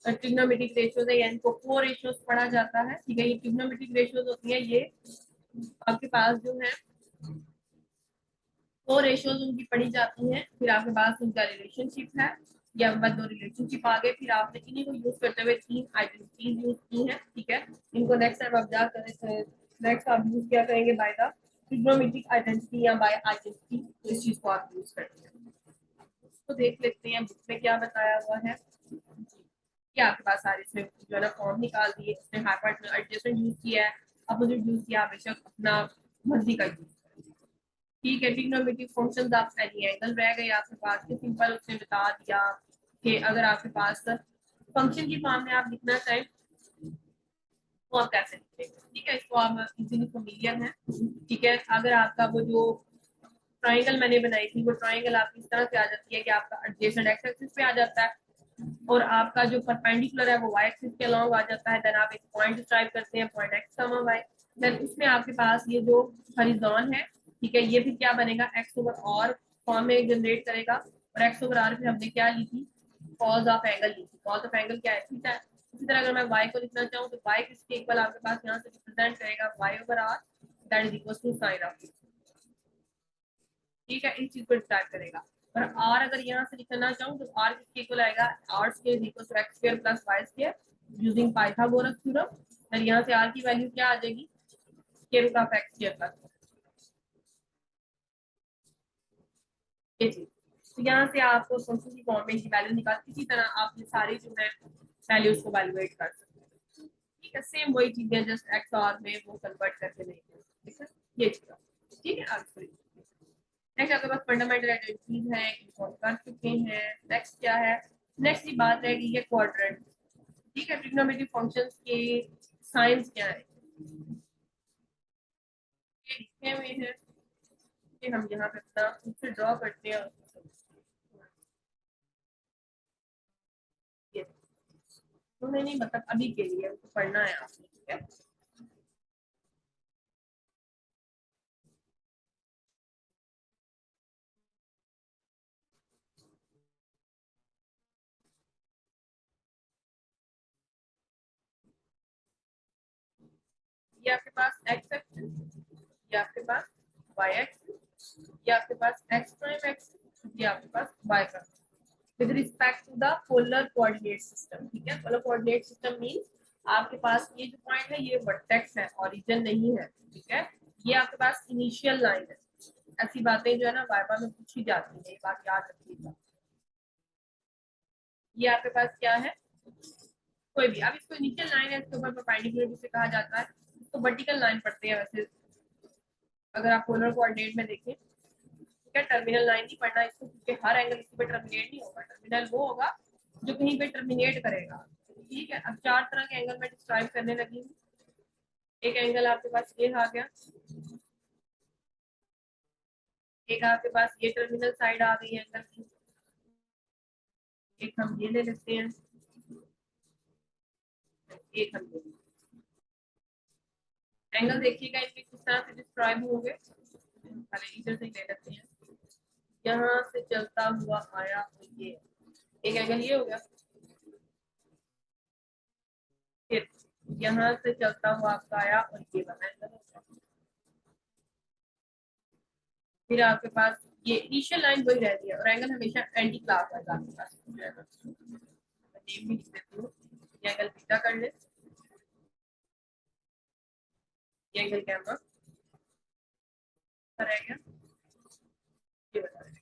ट्रिग्नोमेट्रिक रेशियोज है या इनको फोर रेशियोज पढ़ा जाता है, ठीक है। ये ट्रिग्नोमेट्रिक रेशियोज होती है, ये आपके पास जो है दो रेशियोज उनकी पढ़ी जाती हैं, फिर आपके पास उनका रिलेशनशिप है, या बाद दो रिलेशनशिप आ गए, फिर आपने इन्हीं को यूज करते हुए तीन आइडेंटिटीज यूज की हैं, ठीक है। इनको नेक्स्ट टाइम आप जा करें, नेक्स्ट आप यूज क्या करेंगे, बाय द ट्रिग्नोमेट्रिक आइडेंटिटी या बाय आइडेंटिटी, इस चीज को आप यूज करते हैं। तो देख लेते हैं बुक में क्या बताया हुआ है। क्या आपके पास सारे इसमें जो है ना फॉर्म निकाल दिए, इसमें हाइपर एडजस्टमेंट यूज किया है, अपोजिट यूज किया, बेशक अपना मर्जी का यूज, ठीक है। ट्रिग्नोमेट्रिक फंक्शंस आप एनी एंगल रह गए आपके पास, कि सिंपल उसने बता दिया कि अगर आपके पास फंक्शन की फॉर्म में आप लिखना चाहें तो आप कैसे लिखेंगे, ठीक है। इसको आप इजीली फेमिलियर हैं, ठीक है। अगर आपका वो जो ट्राइंगल मैंने बनाई थी, वो ट्राइंगल आपकी इस तरह से आ जाती है कि आपका एडजेसेंट एक्स एक्सिस पे आ जाता है और आपका जो परपेंडिकुलर है वो वाई एक्सिस के अलॉन्ग आ जाता है। देन आप एक पॉइंट स्ट्राइक करते हैं, पॉइंट एक्स कमा वाई, देन उसमें आपके पास ये जो हॉरिजॉन है, ठीक है, ये भी क्या बनेगा, एक्स ओवर आर फॉर्म में जनरेट करेगा। और एक्स ओवर आर पे हमने क्या ली थी, कॉज ऑफ एंगल ली थी। कॉज ऑफ एंगल क्या है, थीटा है, इसी तरह अगर मैं y को लिखना चाहूँ तो y किसके इक्वल आपके पास यहाँ से रिप्रेजेंट करेगा y over r that is equal to sine of, ठीक है, इस चीज को डिस्क्राइब करेगा। और r अगर यहाँ से लिखना चाहूँ तो r किसके इक्वल आएगा, r square is equal to x square plus y square using Pythagoras theorem. फिर यहाँ से r की वैल्यू क्या आ जाएगी, square root of x square plus ये चीज। तो यहाँ से आपको फंक्शन की फॉर्म में की वैल्यू निकाल, इसी तरह आप ये सारी जो है वैल्यूज को वैल्यूएट कर सकते हैं, ठीक है। सेम वही चीजें जस्ट एक्स और में वो कन्वर्ट करके लेंगे, ठीक है, ये चीज, ठीक है। आगे नेक्स्ट आपके पास फंडामेंटल आइडेंटिटीज है, इनको कर चुके हैं। नेक्स्ट क्या है, नेक्स्ट की बात है कि ये क्वाड्रेंट, ठीक है, ट्रिग्नोमेट्रिक फंक्शंस के साइंस क्या है ये लिखे हुए हैं कि हम यहाँ पे अपना खुद से ड्रॉ करते हैं। ये तो नहीं मतलब अभी के लिए उनको पढ़ना है आपने, ठीक है। ये आपके पास एक्स एक्सिस, ये आपके पास वाई एक्सिस, ये आपके पास एक्स प्राइम एक्सिस, ये आपके पास Y prime with respect to the polar coordinate system, ठीक है। पोलर कोऑर्डिनेट सिस्टम मींस आपके पास ये जो पॉइंट है ये वर्टेक्स है, ओरिजिन नहीं है, ठीक है। ये आपके पास इनिशियल लाइन है। ऐसी बातें जो है ना वाइवा में पूछी जाती है, ये बात याद रखिएगा। ये आपके पास क्या है, कोई भी, अब इसको इनिशियल लाइन है, इसके ऊपर परपेंडिकुलर जिसे कहा जाता है, इसको वर्टिकल लाइन पढ़ते हैं वैसे अगर आप पोलर कोऑर्डिनेट में देखें, ठीक है। टर्मिनल लाइन नहीं पढ़ना इसको, क्योंकि हर एंगल इसी पे टर्मिनेट नहीं होगा, टर्मिनल वो होगा जो कहीं पे टर्मिनेट करेगा, ठीक है। अब चार तरह के एंगल में डिस्क्राइब करने लगी हूँ। एक एंगल आपके पास ये आ गया, एक आपके पास ये टर्मिनल साइड आ गई एंगल की, एक हम ये ले लेते हैं, एक हम ये एंगल देखिएगा इनके किस तरह से डिस्क्राइब होंगे। पहले इधर से ले लेते हैं, यहाँ से चलता हुआ आया तो ये एक एंगल ये हो गया, फिर यहाँ से चलता हुआ आपका आया और ये बना एंगल हो गया। फिर आपके पास ये इनिशियल लाइन वही रहती है और एंगल हमेशा एंटी क्लॉकवाइज आपके पास नेम भी लिख देती हूँ। ये एंगल बीटा कर ले, ये एंगल गैमा रहेगा, ये बता देगा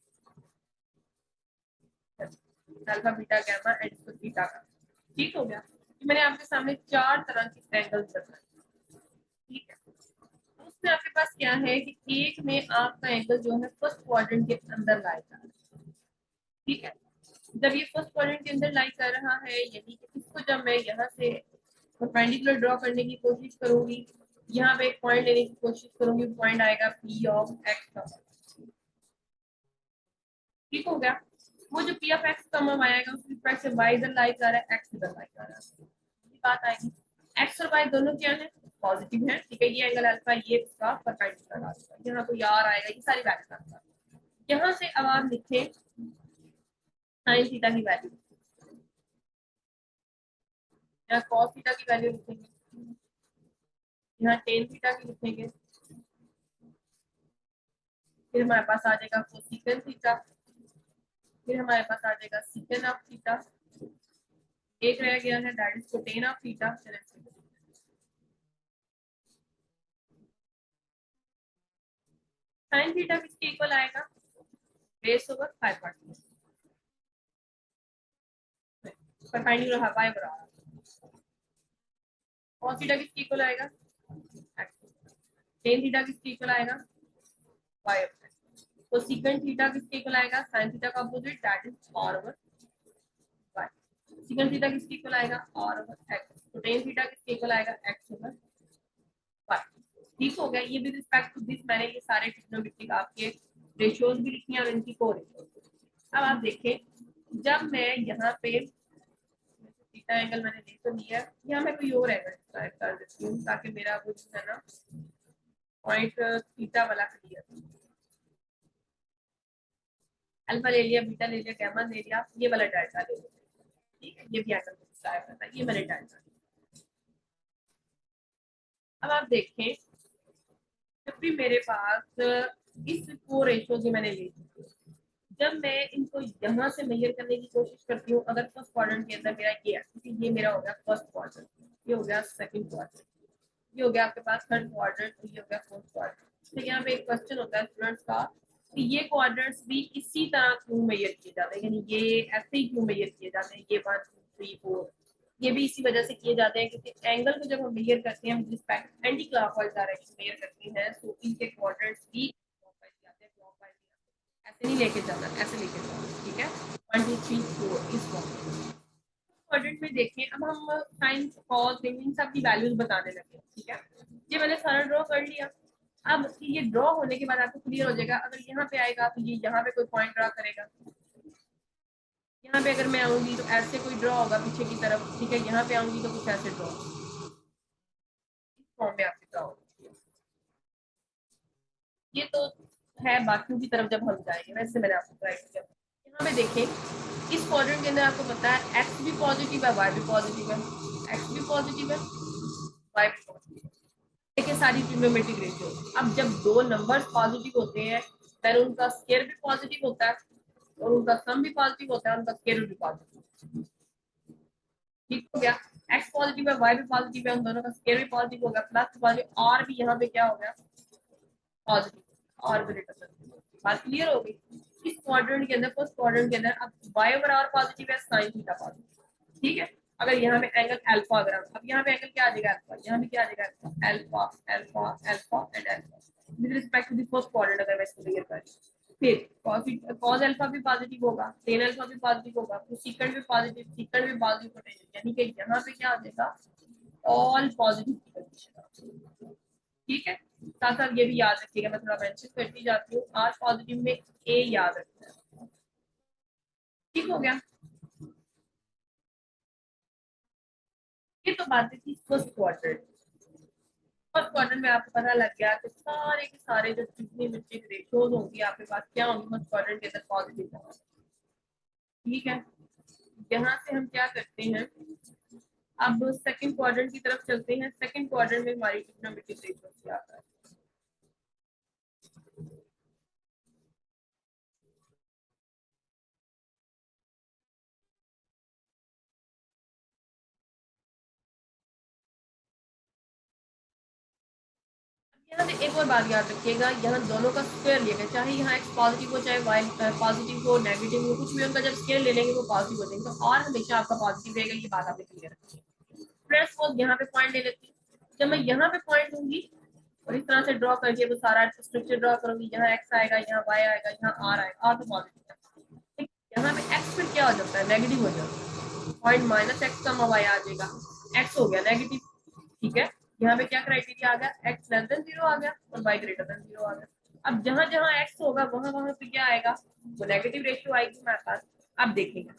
अल्फा बीटा गैमा एंड इसको बीटा का, ठीक हो गया। तो मैंने आपके सामने चार तरह के एंगल्स बताए, ठीक है। तो उसमें आपके पास क्या है कि एक में आपका एंगल जो है फर्स्ट क्वाड्रेंट के अंदर लाएगा, ठीक है। जब ये फर्स्ट क्वाड्रेंट के अंदर लाई कर रहा है, यानी कि इसको जब मैं यहाँ से परपेंडिकुलर ड्रॉ करने की कोशिश करूंगी, यहाँ पे एक पॉइंट लेने की कोशिश करूंगी, पॉइंट आएगा पी ऑफ एक्स का, ठीक हो गया। वो जो पी ऑफ एक्स का मम आएगा उस रिस्पेक्ट से वाई इधर लाई कर रहा है, एक्स इधर लाई कर रहा है, बात आएगी। एक्स और वाई दोनों क्या है, पॉजिटिव है, ठीक है। ये एंगल अल्फा ये इसका परपेंडिकुलर आएगा, यहाँ तो यार आएगा, ये सारी वैल्यू। यहाँ से अब आप लिखें साइन थीटा की वैल्यू, यहाँ कॉस थीटा की वैल्यू लिखेंगे, यहाँ टेन थीटा की लिखेंगे, फिर हमारे पास आ जाएगा कोसेकंड थीटा, फिर हमारे पास आ जाएगा सेकंड ऑफ थीटा, एक रह गया है that is cotan of theta. Sine theta किसके इक्वल आएगा, बेस ओवर हाइपोटेन्यूज, परपेंडिकुलर हाई बराबर। कॉस थीटा किसके इक्वल आएगा, टेन थीटा किसके इक्वल आएगा, वाई। तो सेकंड थीटा किसके इक्वल आएगा, साइन थीटा का opposite that is r over y। Secant theta किसके इक्वल आएगा, r ओवर x। तो टेन थीटा किसके इक्वल आएगा, x ओवर y, ठीक हो गया। ये भी रिस्पेक्ट टू दिस मैंने ये सारे ट्रिग्नोमेट्रिक आपके रेशियोज भी लिखी हैं और इनकी को रेशियोज। अब आप देखें जब मैं यहाँ पे थीटा एंगल मैंने ले तो लिया, यहाँ मैं कोई और एंगल डिस्क्राइब कर देती हूँ ताकि मेरा वो जो है ना पॉइंट थीटा वाला क्लियर, अल्फा ले लिया, बीटा ले लिया, गैमा ले लिया, ये वाला डेल्टा ले लिया, ठीक है। ये भी एंगल टाइप रहता है, ये मैंने टाइप कर दिया। अब आप देखें, जब भी मेरे पास इस को रेशो की मैंने ली, जब मैं इनको यहाँ से मेजर करने की कोशिश करती हूँ, अगर फर्स्ट क्वाड्रेंट के अंदर मेरा ये है, क्योंकि ये मेरा हो गया फर्स्ट क्वाड्रेंट, ये हो गया सेकंड क्वाड्रेंट, ये हो गया आपके पास थर्ड क्वाड्रेंट, ये हो गया फोर्थ क्वाड्रेंट। तो यहाँ पे एक क्वेश्चन होता है स्टूडेंट्स का कि ये क्वाड्रेंट्स भी इसी तरह क्यों मेजर किए जाते हैं, यानी ये ऐसे ही क्यों मेजर किए जाते हैं, ये 1 2 3 4, ये भी इसी वजह से किए जाते हैं क्योंकि एंगल को जब हम मेजर करते हैं, हम respect anticlockwise direction measure करते हैं, तो इनके क्वाड्रेंट्स भी क्लॉकवाइज जाते हैं, क्लॉकवाइज ऐसे नहीं लेके जाना, ऐसे लेके जाना, ठीक है। 1 2 3 4 इस क्वाड्रेंट में देखें, अब हम साइन कॉस इन सब की वैल्यूज बताने लगे, ठीक है। ये मैंने सारा ड्रॉ कर लिया। अब ये ड्रॉ होने के बाद आपको क्लियर हो जाएगा, अगर यहाँ पे आएगा तो ये यहाँ पे कोई पॉइंट ड्रॉ करेगा, यहाँ पे अगर मैं आऊंगी तो ऐसे कोई ड्रॉ होगा पीछे की तरफ, ठीक है। यहाँ पे आऊंगी तो कुछ ऐसे ड्रॉ फॉर्म में आपके ड्रॉ होगा। ये तो है बाकियों की तरफ जब हम जाएंगे, वैसे मैंने आपको ट्राई किया। यहाँ पे देखें, इस क्वाड्रेंट के अंदर आपको पता है एक्स भी पॉजिटिव है, वाई भी पॉजिटिव है, एक्स भी पॉजिटिव है, वाई भी पॉजिटिव है। देखिए सारी ट्रिग्नोमेट्रिक रेशियो, अब जब दो नंबर्स पॉजिटिव होते हैं फिर उनका स्केयर भी पॉजिटिव होता है और उनका सम भी पॉजिटिव होता है, उनका स्केयर भी पॉजिटिव, ठीक हो गया। एक्स पॉजिटिव है, वाई भी पॉजिटिव है, उन दोनों का स्केयर भी पॉजिटिव हो गया, प्लस पॉजिटिव, और भी यहाँ पे क्या हो गया पॉजिटिव, और ग्रेटर देन। बात क्लियर हो गई। इस क्वाड्रेंट के अंदर, फर्स्ट क्वाड्रेंट के अंदर अब y ओवर r पॉजिटिव है, sin थीटा पॉजिटिव, ठीक है। अगर यहाँ पे एंगल अल्फा, अगर अब यहाँ पे एंगल क्या आ जाएगा अल्फा, यहाँ पे क्या आ जाएगा alpha, alpha alpha and alpha with respect to the first quadrant, अगर मैं इसको क्लियर करूं फिर cos अल्फा भी पॉजिटिव होगा, tan अल्फा भी पॉजिटिव होगा, तो सीकेंट भी पॉजिटिव, सीकेंट भी पॉजिटिव पोटेंशियल, यानी कि यहाँ पे क्या आ जाएगा ऑल पॉजिटिव की कंडीशन, ठीक है। साथ साथ ये भी याद रखिएगा, मैं थोड़ा मेंशन करती जाती हूँ, आर पॉजिटिव में ए याद रखना है, ठीक हो गया। ये तो बातें थी फर्स्ट क्वार्टर। फर्स्ट क्वार्टर में आपको पता लग गया कि सारे के सारे जो ट्रिग्नोमेट्रिक रेशियोज होंगी आपके पास क्या होंगी फर्स्ट क्वार्टर के अंदर पॉजिटिव, ठीक है। यहाँ से हम क्या करते हैं, अब सेकंड क्वाड्रेंट की तरफ चलते हैं। सेकंड क्वाड्रेंट में हमारी ट्रिग्नोमेट्रिक रेशियो क्या आता है, यहाँ से एक और बात याद रखिएगा, यहाँ दोनों का स्क्वायर लिया गया, चाहे यहाँ एक्स पॉजिटिव हो चाहे वाई पॉजिटिव हो, नेगेटिव हो, कुछ भी उनका जब स्क्वायर ले लेंगे वो पॉजिटिव हो जाएंगे, तो और हमेशा आपका पॉजिटिव रहेगा, ये बात आपने क्लियर रखी है। फ्रेंड्स सपोज यहाँ पे पॉइंट ले लेती हूँ, जब मैं यहाँ पे पॉइंट दूंगी और इस तरह से ड्रॉ करके वो सारा स्ट्रक्चर ड्रॉ करूंगी, यहाँ एक्स आएगा, यहाँ वाई आएगा, यहाँ आर आएगा, आर तो पॉजिटिव है, यहाँ पे एक्स फिर क्या हो जाता है नेगेटिव हो जाता है, पॉइंट माइनस एक्स का वाई आ जाएगा, एक्स हो गया नेगेटिव, ठीक है। यहाँ पे क्या क्राइटेरिया आ गया, एक्स लेस देन 0 आ गया और वाई ग्रेटर देन 0 आ गया। अब जहां जहां एक्स होगा वहां वहां पे क्या आएगा, वो नेगेटिव रेशियो आएगी हमारे पास। अब देखेंगे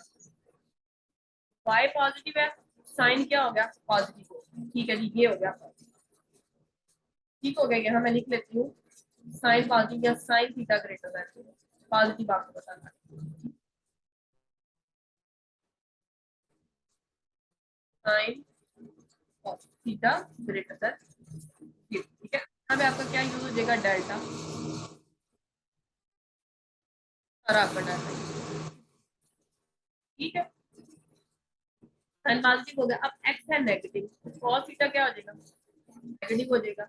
वाई पॉजिटिव है, साइन क्या हो गया पॉजिटिव हो, ठीक है जी, ये हो गया ठीक हो गया। यहाँ मैं लिख लेती हूँ साइन पॉजिटिव या sine theta greater than 0, positive आपको बताना साइन थीटा ग्रेटर देन 0, ठीक है। यहाँ पे आपका क्या यूज हो जाएगा डेल्टा, और आपका डेल्टा, ठीक है। साइन पॉजिटिव हो गया, अब एक्स है नेगेटिव, cos थीटा क्या हो जाएगा नेगेटिव हो जाएगा।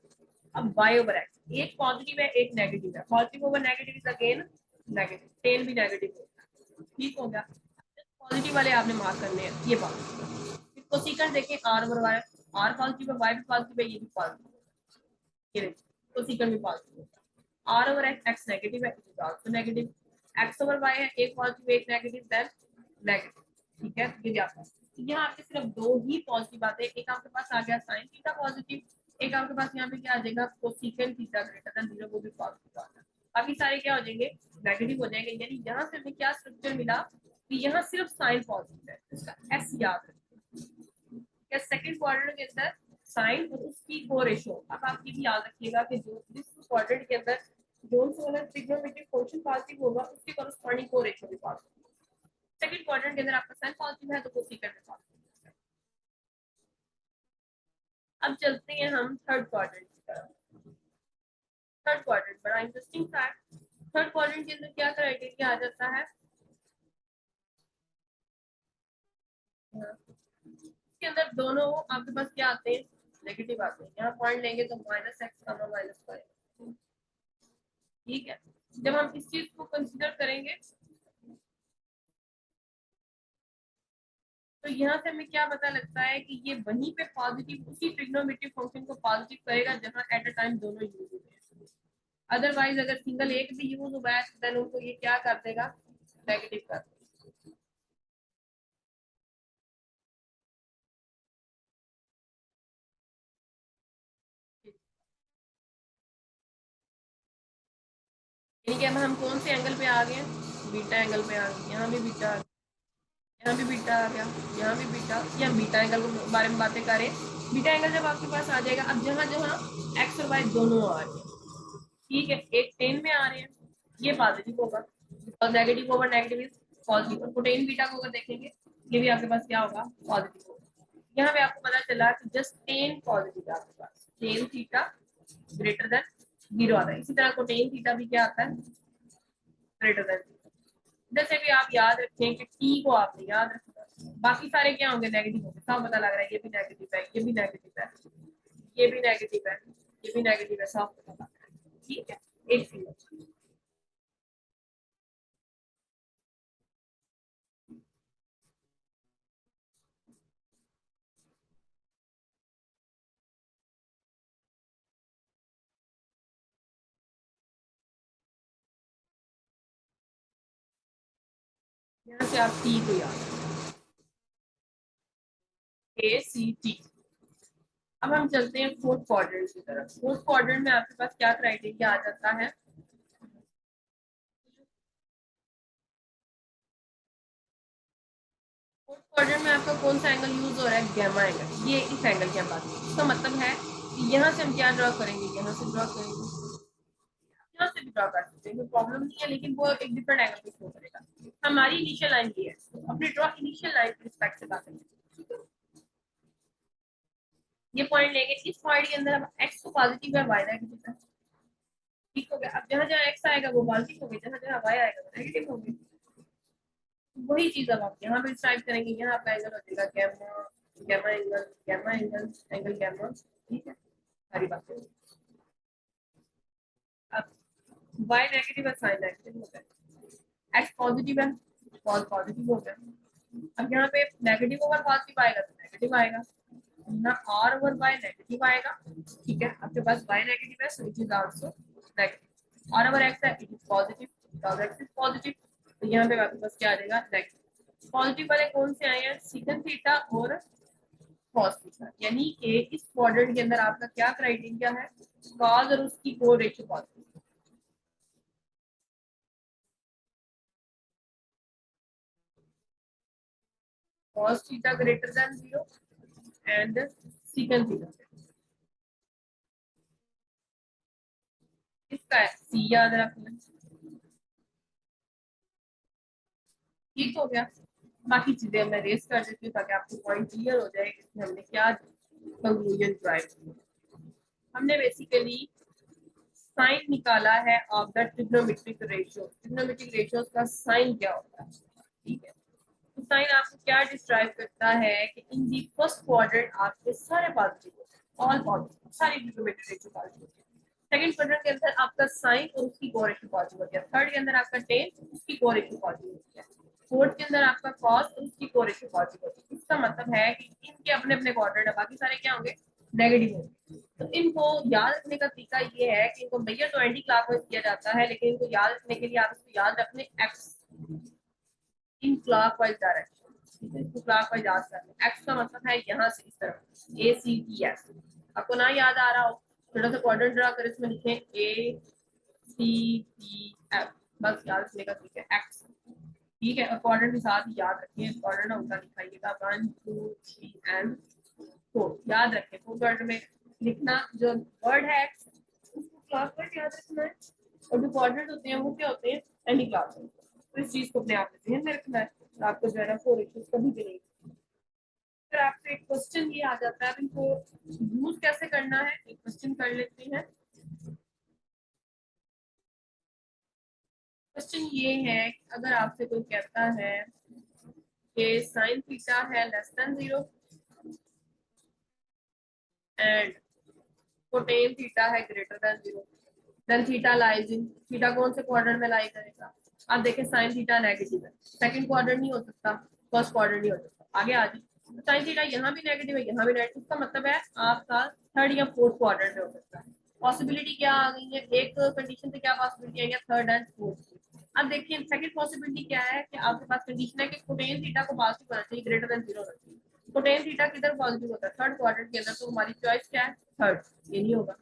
अब y ओवर एक्स, एक पॉजिटिव है एक नेगेटिव है, positive over negative is again negative, ten भी नेगेटिव होता है, ठीक हो गया। पॉजिटिव वाले आपने मार्क करने हैं, ये बात। फिर कोसिकेंट देखें R over Y, R positive है, वाई भी पॉजिटिव है, ये भी पॉजिटिव है, ये कोसिकेंट भी पॉजिटिव होता है। R over X, X negative है, it is also negative, X over Y है, एक पॉजिटिव एक नेगेटिव, देन नेगेटिव, ठीक है। ये जाता है, यहाँ आपके सिर्फ दो ही पॉजिटिव बातें, एक आपके पास आ गया साइन थीटा पॉजिटिव, एक आपके पास यहाँ पे क्या आ जाएगा कोसिकेंट थीटा ग्रेटर देन 0, वो भी पॉजिटिव आ जाएगा। बाकी सारे क्या हो जाएंगे नेगेटिव हो जाएंगे, यानी यहाँ से हमें क्या स्ट्रक्चर मिला कि यहाँ सिर्फ साइन पॉजिटिव है, इसका एस याद रखिए। सेकंड क्वाड्रेंट के अंदर साइन और उसकी को रेशो, अब आप ये भी याद रखिएगा कि जो जिस क्वाड्रेंट के अंदर जोन से वाला ट्रिग्नोमेट्रिक फंक्शन पॉजिटिव होगा उसके कॉरस्पॉन्डिंग को रेशो भी पॉजिटिव। सेकंड क्वाड्रेंट के अंदर आपका साइन पॉजिटिव है तो कोसिकेंट भी पॉजिटिव, अब चलते हैं हम थर्ड क्वाड्रेंट की तरफ। थर्ड क्वाड्रेंट बड़ा इंटरेस्टिंग था। थर्ड क्वाड्रेंट के अंदर क्या क्राइटेरिया आ जाता है? इसके अंदर दोनों आपके पास क्या आते हैं? नेगेटिव आते हैं। यहाँ पॉइंट लेंगे तो -x, -y। ठीक है, जब हम इस चीज को कंसिडर करेंगे तो यहाँ से हमें क्या पता लगता है कि ये वहीं पे पॉजिटिव, उसी ट्रिग्नोमेट्रिक फंक्शन को पॉजिटिव करेगा जहाँ एट अ टाइम दोनों यूज हुए हैं। अदरवाइज अगर सिंगल एक भी यूज हुआ है देन उनको ये क्या कर देगा? नेगेटिव कर देगा। यानी कि अब हम कौन से एंगल पे आ गए हैं? बीटा एंगल पे आ गए। यहाँ भी बीटा आ गया, यहाँ भी बीटा आ गया, यहाँ भी बीटा। या बीटा एंगल के बारे में बातें करें, बीटा एंगल जब आपके पास आ जाएगा, अब जहाँ जहाँ एक्स और वाई दोनों आ रहे हैं, ठीक है, एक टेन में आ रहे हैं, ये पॉजिटिव होगा और negative over negative is positive. और कोटेन बीटा को अगर देखेंगे, ये भी आपके पास क्या होगा? पॉजिटिव होगा। यहाँ पे आपको पता चला कि जस्ट टेन पॉजिटिव है आपके पास, टेन थीटा ग्रेटर देन 0 आता है। इसी तरह कोटेन थीटा भी क्या आता है? Greater then. जैसे भी आप याद रखें कि टी को आपने याद रखना, बाकी सारे क्या होंगे? नेगेटिव होंगे। सब पता लग रहा है, ये भी नेगेटिव है, ये भी नेगेटिव है, ये भी नेगेटिव है, ये भी नेगेटिव है, सब पता लग रहा है। ठीक है, एक सिंगल। यहाँ से आप टी को याद रखें, ACT। अब हम चलते हैं फोर्थ क्वाड्रेंट की तरफ। फोर्थ क्वाड्रेंट में आपके पास क्या क्राइटेरिया आ जाता है? फोर्थ क्वाड्रेंट में आपका कौन सा एंगल यूज हो रहा है? Gamma angle. ये इस एंगल की हम बात करें, इसका मतलब है कि यहाँ से हम क्या ड्रॉ करेंगे? यहाँ से ड्रॉ करेंगे, यहाँ से भी ड्रॉ कर सकते हैं, कोई प्रॉब्लम नहीं है, लेकिन वो एक डिफरेंट एंगल पे शो करेगा। हमारी इनिशियल लाइन ये है, अपनी ड्रॉ इनिशियल लाइन के रिस्पेक्ट से बात करेंगे। ये पॉइंट लेंगे, इस पॉइंट के अंदर हम एक्स को पॉजिटिव है, वाई नेगेटिव है। ठीक हो गया। अब जहाँ जहाँ एक्स आएगा वो पॉजिटिव हो गया, जहाँ जहाँ वाई आएगा वो नेगेटिव हो गया। वही चीज अब आप यहाँ पे डिसाइड करेंगे, यहाँ आपका एंगल हो जाएगा gamma, gamma angle, gamma angle, angle gamma. ठीक है, सारी बातें। अब वाई नेगेटिव है, साइन नेगेटिव हो गया। एक्स पॉजिटिव है, कॉस पॉजिटिव हो गया। अब यहाँ पे नेगेटिव ओवर पॉजिटिव आएगा तो नेगेटिव आएगा, ना आर ओवर वाई नेगेटिव आएगा। ठीक है, आपके पास वाई नेगेटिव है, so it is also negative. R over X है, it is positive, because X is positive. तो यहाँ पे आपके पास क्या आ जाएगा? नेगेटिव। पॉजिटिव वाले कौन से आए हैं? सीकन थीटा और कॉस थीटा। यानी कि इस क्वाड्रेंट के अंदर आपका क्या क्राइटेरिया है? कॉस और उसकी को ratio positive. Cos theta greater than 0 and secant theta. इसका है सी, याद रखना। ठीक हो गया। बाकी चीजें मैं रेस कर देती हूँ ताकि आपको पॉइंट क्लियर हो जाए कि हमने क्या कंक्लूजन ड्राइव किया। हमने बेसिकली साइन निकाला है of the trigonometric ratio. Trigonometric ratios का साइन क्या होता है? ठीक है, तो साइन आपको क्या डिस्क्राइब करता है कि इन दी फर्स्ट क्वाड्रेंट आपके सारे पॉजिटिव होते हैं, ऑल पॉजिटिव, सारी ट्रिग्नोमेट्रिक रेशियो पॉजिटिव होती है। सेकंड क्वाड्रेंट के अंदर आपका साइन और उसकी कोरेलेशन पॉजिटिव होती है। थर्ड के अंदर आपका टेन, उसकी कोरेलेशन पॉजिटिव होती है। फोर्थ के अंदर आपका कॉस और उसकी कोरेलेशन पॉजिटिव होती है। इसका मतलब है कि इनके अपने अपने क्वाड्रेंट है, बाकी सारे क्या होंगे? नेगेटिव होंगे। तो इनको याद रखने का तरीका ये है कि इनको मेजर तो एंटी क्लॉकवाइज किया जाता है, लेकिन इनको याद रखने के लिए आप इसको याद रखने एक्स इन क्लॉकवाइज डायरेक्शन। इसको क्लॉकवाइज याद करना। एक्स का मतलब है यहाँ से इस तरफ, ACTS। आपको ना याद आ रहा हो, थोड़ा सा क्वाड्रेंट ड्रा कर इसमें लिखें ACTF, बस याद रखने का तरीका है एक्स। ठीक है, और क्वाड्रेंट के साथ याद रखिए, क्वाड्रेंट उल्टा दिखाइएगा, 1 2 3 एंड 4 याद रखें। फोर क्वाड्रेंट में लिखना जो वर्ड है एक्स, उसको क्लॉकवाइज याद रखना है, और जो क्वाड्रेंट होते हैं वो क्या होते हैं? Anti clockwise. तो इस चीज को अपने आप में ध्यान में रखना है, तो आपको जो है ना फोर इश्यूज कभी भी नहीं फिर आपसे एक क्वेश्चन ये आ जाता है, इनको यूज कैसे करना है, एक क्वेश्चन कर लेते हैं। क्वेश्चन ये है कि अगर आपसे कोई कहता है कि साइन थीटा है less than 0 and cotan theta है greater than 0, then theta lies in, theta कौन से क्वाड्रेंट में लाई करेगा। आप देखें साइन थीटा नेगेटिव है, सेकंड क्वाड्रेंट नहीं हो सकता, फर्स्ट क्वाड्रेंट नहीं हो सकता, आगे आ जाए साइन थीटा यहाँ भी नेगेटिव है, यहाँ भी नेगेटिव, इसका मतलब है आपका थर्ड या फोर्थ क्वाड्रेंट में हो सकता है। पॉसिबिलिटी क्या आ गई है, एक कंडीशन से क्या पॉसिबिलिटी आई है, थर्ड एंड फोर्थ। अब देखिए सेकंड पॉसिबिलिटी क्या है कि आपके पास कंडीशन है कि कोटेन थीटा को पॉजिटिव होना चाहिए, ग्रेटर देन 0 होना चाहिए। कोटेन थीटा किधर पॉजिटिव होता है, थर्ड क्वाड्रेंट के अंदर, तो हमारी चॉइस क्या है, थर्ड, ये नहीं होगा,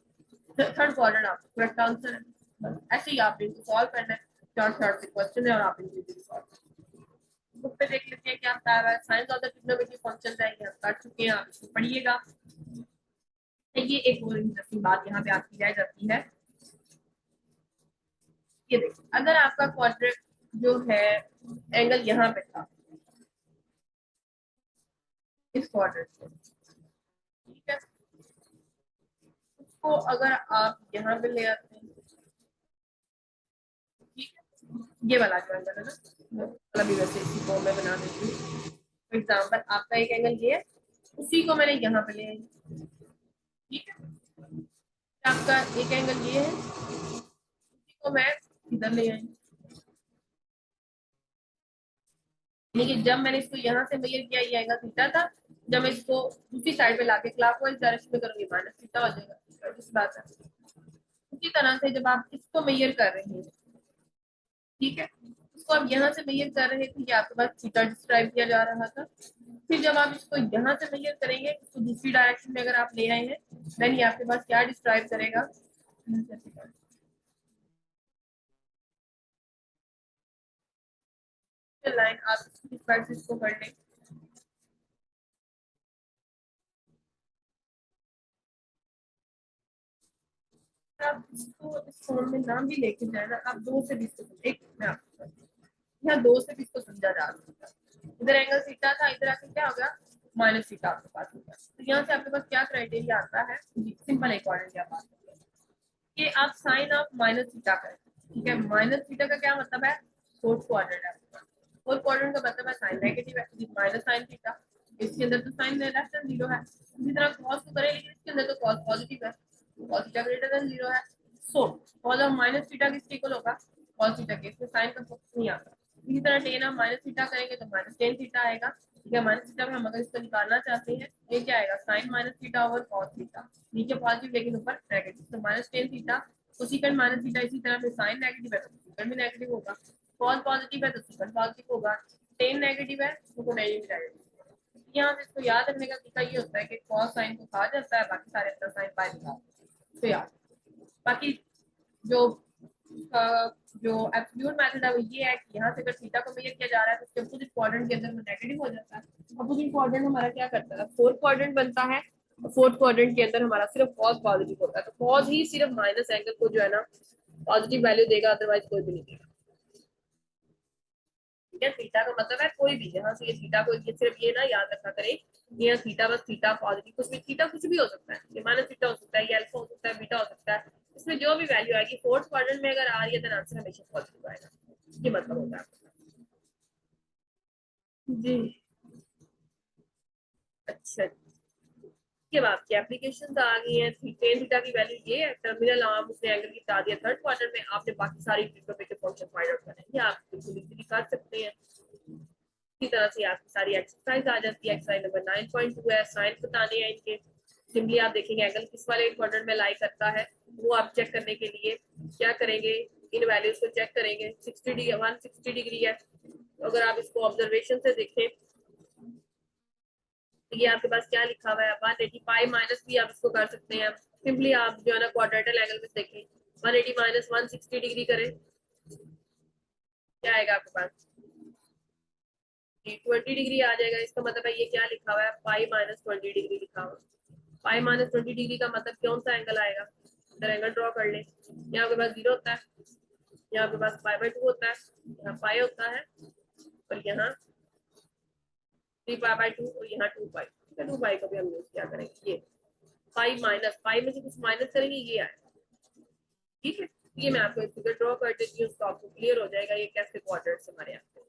थर्ड क्वाड्रेंट आपका करेक्ट आंसर है। ऐसे ही आप इनको सॉल्व करना है, शॉर्ट शॉर्ट से क्वेश्चन है और आप इनको इजीली सॉल्व बुक पे देख लेते हैं क्या बता रहा है। Science of the trigonometry function जाएंगे, हम कर चुके हैं, आप इसको पढ़िएगा। ये एक और इंटरेस्टिंग बात यहाँ पे आपकी जाए जाती है, ये देखिए अगर आपका क्वाड्रेंट जो है एंगल यहाँ पे था इस क्वाड्रेंट से, ठीक है, उसको अगर आप यहाँ पे ले आते हैं, ठीक है, ये वाला जो एंगल है ना, अभी वैसे इसी को मैं बना देती हूँ। फॉर एग्जाम्पल आपका एक एंगल ये है, उसी को मैंने यहाँ पे ले आई, ठीक है, आपका एक एंगल ये है, उसी को मैं इधर ले आई, यानी कि जब मैंने इसको यहाँ से मेजर किया ये एंगल थीटा था, जब मैं इसको दूसरी साइड पे लाके क्लॉकवाइज डायरेक्शन में करूंगी माइनस थीटा हो जाएगा, इस बात है। उसी तरह से जब आप इसको मेजर कर रहे हैं, ठीक है, इसको आप यहाँ से मेजर कर रहे थे, ये आपके पास थीटा डिस्क्राइब किया जा रहा था। फिर जब आप इसको यहाँ से मेजर करेंगे, इसको दूसरी डायरेक्शन में अगर आप ले आए हैं, देन ये आपके पास क्या डिस्क्राइब करेगा, लाइन आप इसको कर लें। आप इसको इस फॉर्म में नाम भी लेके जाए ना, आप दो से भी इसको एक मैं आपको यहाँ दो से भी इसको समझा जा सकता है। इधर एंगल थीटा था, इधर आके क्या होगा, माइनस थीटा आपके पास होगा। तो यहाँ से आपके पास क्या क्राइटेरिया आता है, सिंपल इक्वालिटी आप बात करते हैं कि आप साइन ऑफ माइनस थीटा करें, ठीक है, माइनस थीटा का क्या मतलब है, फोर्थ क्वाड्रेंट है, फोर्थ क्वाड्रेंट का मतलब है साइन नेगेटिव है, माइनस साइन थीटा, इसके अंदर तो साइन लेस देन 0 है, इसी तरह cos को करें, लेकिन इसके अंदर तो cos पॉजिटिव है, cos थीटा ग्रेटर देन 0 है। सो cos ऑफ माइनस थीटा किसके इक्वल होगा, cos थीटा के, इसमें साइन का फर्क नहीं आता। इसी तरह टेन ऑफ माइनस थीटा करेंगे तो माइनस टेन थीटा आएगा, ठीक है, माइनस थीटा में हम अगर इसको निकालना चाहते हैं, ये क्या आएगा, sine minus theta over cos theta, नीचे पॉजिटिव लेकिन ऊपर नेगेटिव, तो माइनस टेन थीटा, तो सीकंड माइनस थीटा, इसी तरह से साइन नेगेटिव है तो सीकंड भी नेगेटिव होगा, cos पॉजिटिव है तो सीकंड पॉजिटिव होगा, टेन नेगेटिव है तो नेगेटिव जाएगा। यहाँ से इसको याद रखने का तरीका ये होता है कि cos साइन को कहा जाता है, बाकी सारे अपना साइन पाई निकालते हैं, तो याद, बाकी जो जो एब्सोल्यूट मेथड है वो ये है कि यहाँ से अगर थीटा को मेजर किया जा रहा है तो उसके अपोजिट क्वाड्रेंट के अंदर वो नेगेटिव हो जाता है। अपोजिट क्वाड्रेंट हमारा क्या करता है, फोर्थ क्वाड्रेंट बनता है, फोर्थ क्वाड्रेंट के अंदर हमारा सिर्फ cos पॉजिटिव होता है, तो cos ही सिर्फ माइनस एंगल को जो है ना पॉजिटिव वैल्यू देगा, अदरवाइज कोई भी नहीं देगा, ठीक है। थीटा का मतलब है कोई भी, यहाँ से ये थीटा को ये सिर्फ ये ना याद रखा करें, ये थीटा बस थीटा पॉजिटिव, कुछ भी थीटा कुछ भी हो सकता है, ये माइनस थीटा हो सकता है, ये अल्फा हो सकता है, बीटा हो सकता है, इसमें जो भी वैल्यू आएगी फोर्थ क्वाड्रेंट में अगर आ रही है तो आंसर हमेशा पॉजिटिव आएगा, ये मतलब होता है। जी, अच्छा, के बाद की एप्लीकेशन आ गई है, टेन थीटा की वैल्यू ये है, टर्मिनल आर्म उसने एंगल की बता दिया थर्ड क्वाड्रेंट में, आपने बाकी सारी ट्रिग्नोमेट्रिक फंक्शन फाइंड आउट करना है, ये आप बिल्कुल इजीली कर सकते हैं। इसी तरह से आपकी सारी एक्सरसाइज आ जाती है, एक्सरसाइज नंबर 9.2 है, साइन बताने हैं इनके, सिंपली आप देखेंगे एंगल किस वाले क्वाड्रेंट में लाई करता है, वो आप चेक करने के लिए क्या करेंगे, इन वैल्यूज को चेक करेंगे, 60 डिग्री 160 डिग्री है, तो अगर आप इसको ऑब्जर्वेशन से देखें तो ये आपके पास क्या लिखा हुआ है, 180 माइनस भी आप इसको कर सकते हैं, सिंपली आप जो है ना क्वाड्रेंटल एंगल में देखें, 180 माइनस 160 डिग्री करें, क्या आएगा आपके पास, 20 डिग्री आ जाएगा, इसका मतलब है ये क्या लिखा हुआ है, पाई माइनस 20 डिग्री लिखा हुआ है, पाई माइनस 20 डिग्री का मतलब कौन सा एंगल आएगा, इधर एंगल ड्रॉ कर ले, यहाँ आपके पास 0 होता है, यहाँ आपके पास पाई/2 होता है, यहाँ पाई होता है, और यहाँ 3 पाई/2 और यहाँ 2 पाई, ठीक है, 2 पाई को भी हम यूज क्या करेंगे, ये पाई माइनस, पाई में से कुछ माइनस करेंगे ये आएगा। ठीक है, ये मैं आपको एक फिगर ड्रॉ कर देती हूँ, उसको आपको क्लियर हो जाएगा ये कैसे क्वाड्रेंट्स हमारे यहाँ पे।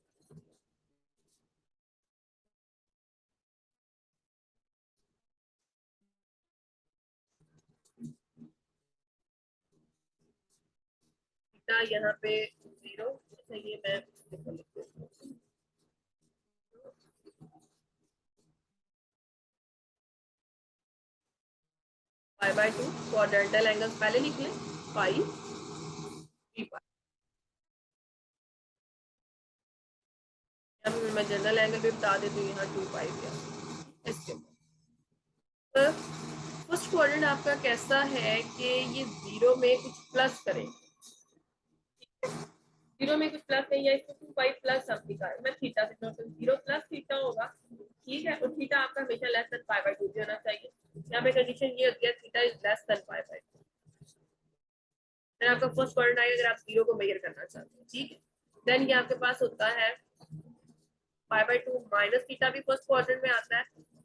थीटा यहाँ पे 0, अच्छा ये मैं लिख देती हूँ पाई बाय 2, क्वाड्रेंटल एंगल्स पहले लिख लें, पाई 3 पाई। मैं जनरल एंगल भी बता देती हूँ, यहाँ 2 पाई दिया इसके। फर्स्ट क्वाड्रेंट आपका कैसा है कि ये 0 में कुछ प्लस करें, 0 में कुछ प्लस नहीं है, इसको 2 पाई प्लस हम दिखाए, मैं थीटा से नोट 0 प्लस थीटा होगा। ठीक है, और थीटा आपका हमेशा लेस देन पाई बाय 2 होना चाहिए। यहाँ पे कंडीशन ये होती है theta is less than pi by 2, then आपका फर्स्ट क्वाड्रेंट आएगा अगर आप 0 को मेजर करना चाहते हैं। ठीक है, देन ये आपके पास होता है पाई बाय 2 माइनस थीटा भी फर्स्ट क्वाड्रेंट में आता है,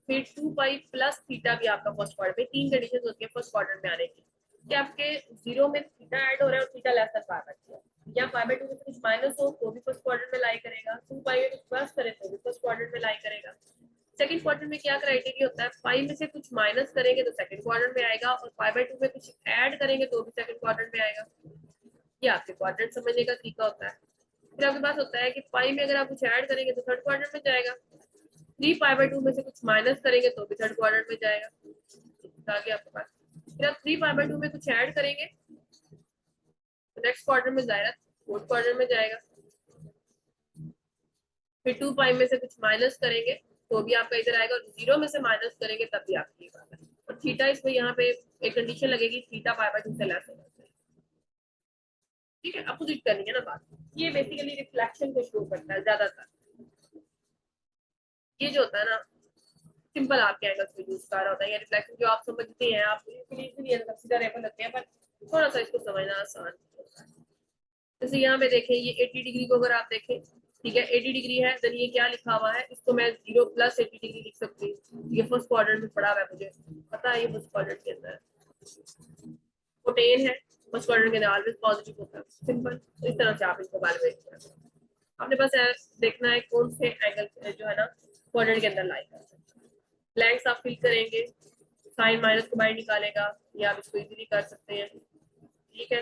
फिर 2 पाई प्लस थीटा भी आपका फर्स्ट क्वाड्रेंट में। 3 कंडीशन होती है फर्स्ट क्वाड्रेंट में आने की, कि आपके 0 में थीटा ऐड हो रहा है और theta less than pi by 2, या पाई बाय 2 में कुछ माइनस हो तो भी फर्स्ट क्वाड्रेंट में लाई करेगा, 2 पाई में कुछ प्लस करे तो भी फर्स्ट क्वाड्रेंट में लाई करेगा। सेकंड क्वाड्रेंट में क्या क्राइटेरिया होता है, पाई में से कुछ माइनस करेंगे तो सेकंड क्वाड्रेंट में आएगा, और पाई बाय 2 में कुछ ऐड करेंगे तो भी सेकंड क्वाड्रेंट में आएगा। ये आपके क्वाड्रेंट समझने का तरीका होता है। फिर आपके पास होता है कि पाई में अगर आप कुछ ऐड करेंगे तो थर्ड क्वाड्रेंट में जाएगा, 3 पाई बाय 2 में से कुछ माइनस करेंगे तो भी थर्ड क्वाड्रेंट में जाएगा। आगे आपके पास फिर आप 3 पाई बाय 2 में कुछ ऐड करेंगे तो नेक्स्ट क्वाड्रेंट में जाएगा, फोर्थ क्वाड्रेंट में जाएगा। फिर 2 पाई में से कुछ माइनस करेंगे तो भी आपका इधर आएगा, और 0 में से माइनस करेंगे तब भी आपकी ये बात है। और थीटा इसमें यहाँ पे एक कंडीशन लगेगी, थीटा पाई बाय 2 से लेस होना चाहिए। ठीक है, अपोजिट करनी है ना बात। ये बेसिकली रिफ्लेक्शन को शो करता है ज्यादातर, ये जो होता है ना सिंपल आपके एंगल्स में यूज कर रहा होता है, ये रिफ्लेक्शन जो आप समझते हैं आप इजीली कंसीडरेबल होते हैं, पर थोड़ा सा इसको समझना आसान होता है। जैसे यहाँ पे देखें ये 80 डिग्री को अगर आप देखें, ठीक है 80 डिग्री है, देन ये क्या लिखा हुआ है, इसको मैं 0 प्लस 80 डिग्री लिख सकती हूँ। ये फर्स्ट क्वाड्रेंट में पड़ा हुआ है, मुझे पता है ये फर्स्ट क्वाड्रेंट के अंदर वो 10 है, फर्स्ट क्वाड्रेंट के अंदर ऑलवेज पॉजिटिव होता है, सिंपल। तो इस तरह से आप इसको वैल्यूएट करें। आपने बस देखना है कौन से एंगल जो है ना क्वाड्रेंट के अंदर लाई कर सकते हैं। ब्लैंक्स आप फिल करेंगे, साइन माइनस को बाहर निकालेगा, या आप इसको इजीली कर सकते हैं। ठीक है,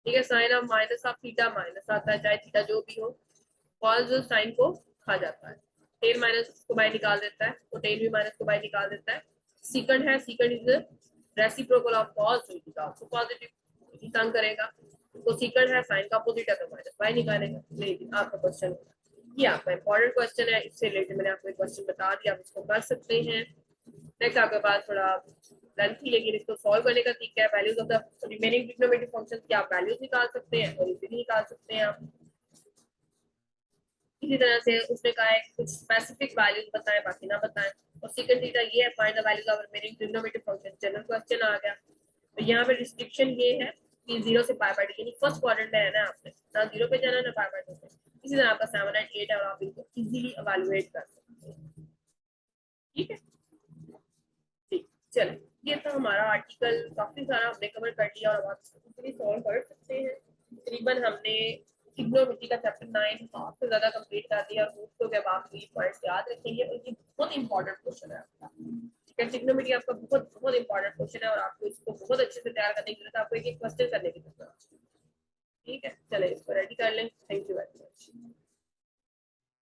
ठीक है, sine of minus of theta minus आता है, चाहे थीटा जो भी हो, कॉस साइन को खा जाता है, टेन माइनस को बाहर निकाल देता है, तो टेन भी माइनस को बाहर निकाल देता है। सीकंड है, secant is reciprocal of cos, तो थीटा आपको पॉजिटिव ही तंग करेगा। तो सीकंड है, साइन का अपोजिट है तो माइनस बाहर निकालेगा। नहीं, आपका क्वेश्चन ये आपका इंपॉर्टेंट क्वेश्चन है, इससे रिलेटेड मैंने आपको एक क्वेश्चन बता दिया, आप इसको कर सकते हैं। नेक्स्ट आपके पास थोड़ा लेंथी लेकिन इसको सॉल्व करने का तरीका है, values of the remaining trigonometric functions की आप वैल्यूज निकाल सकते हैं और इजीली निकाल सकते हैं आप। इसी तरह से उसने कहा है कुछ स्पेसिफिक वैल्यूज बताएं बाकी ना बताएं, और सेकंड थीटा ये है find the values of remaining trigonometric function, general question आ गया। तो यहाँ पे रिस्ट्रिक्शन ये है कि 0 से पाई बाय 2 यानी फर्स्ट क्वाड्रेंट में है ना, आपने ना 0 पे जाना ना पाई बाय 2 पे। इसी तरह आपका 7 एंड 8 है और आप इनको इजीली इवैल्यूएट कर सकते हैं। ठीक है, ठीक, चलो ये तो हमारा आर्टिकल काफी सारा हमने कवर कर लिया और आप इजीली सॉल्व कर सकते हैं। तकरीबन हमने ट्रिग्नोमेट्री का चैप्टर 9 हाफ से ज्यादा कंप्लीट कर दिया, और होप तो आप ये पॉइंट्स याद रखेंगे, और ये बहुत इंपॉर्टेंट क्वेश्चन है आपका। ठीक है, ट्रिग्नोमेट्री आपका बहुत बहुत इंपॉर्टेंट क्वेश्चन है, और आपको इसको बहुत अच्छे से तैयार करने की जरूरत है, आपको एक एक क्वेश्चन करने की जरूरत है। ठीक है, चले इसको रेडी कर लें। Thank you.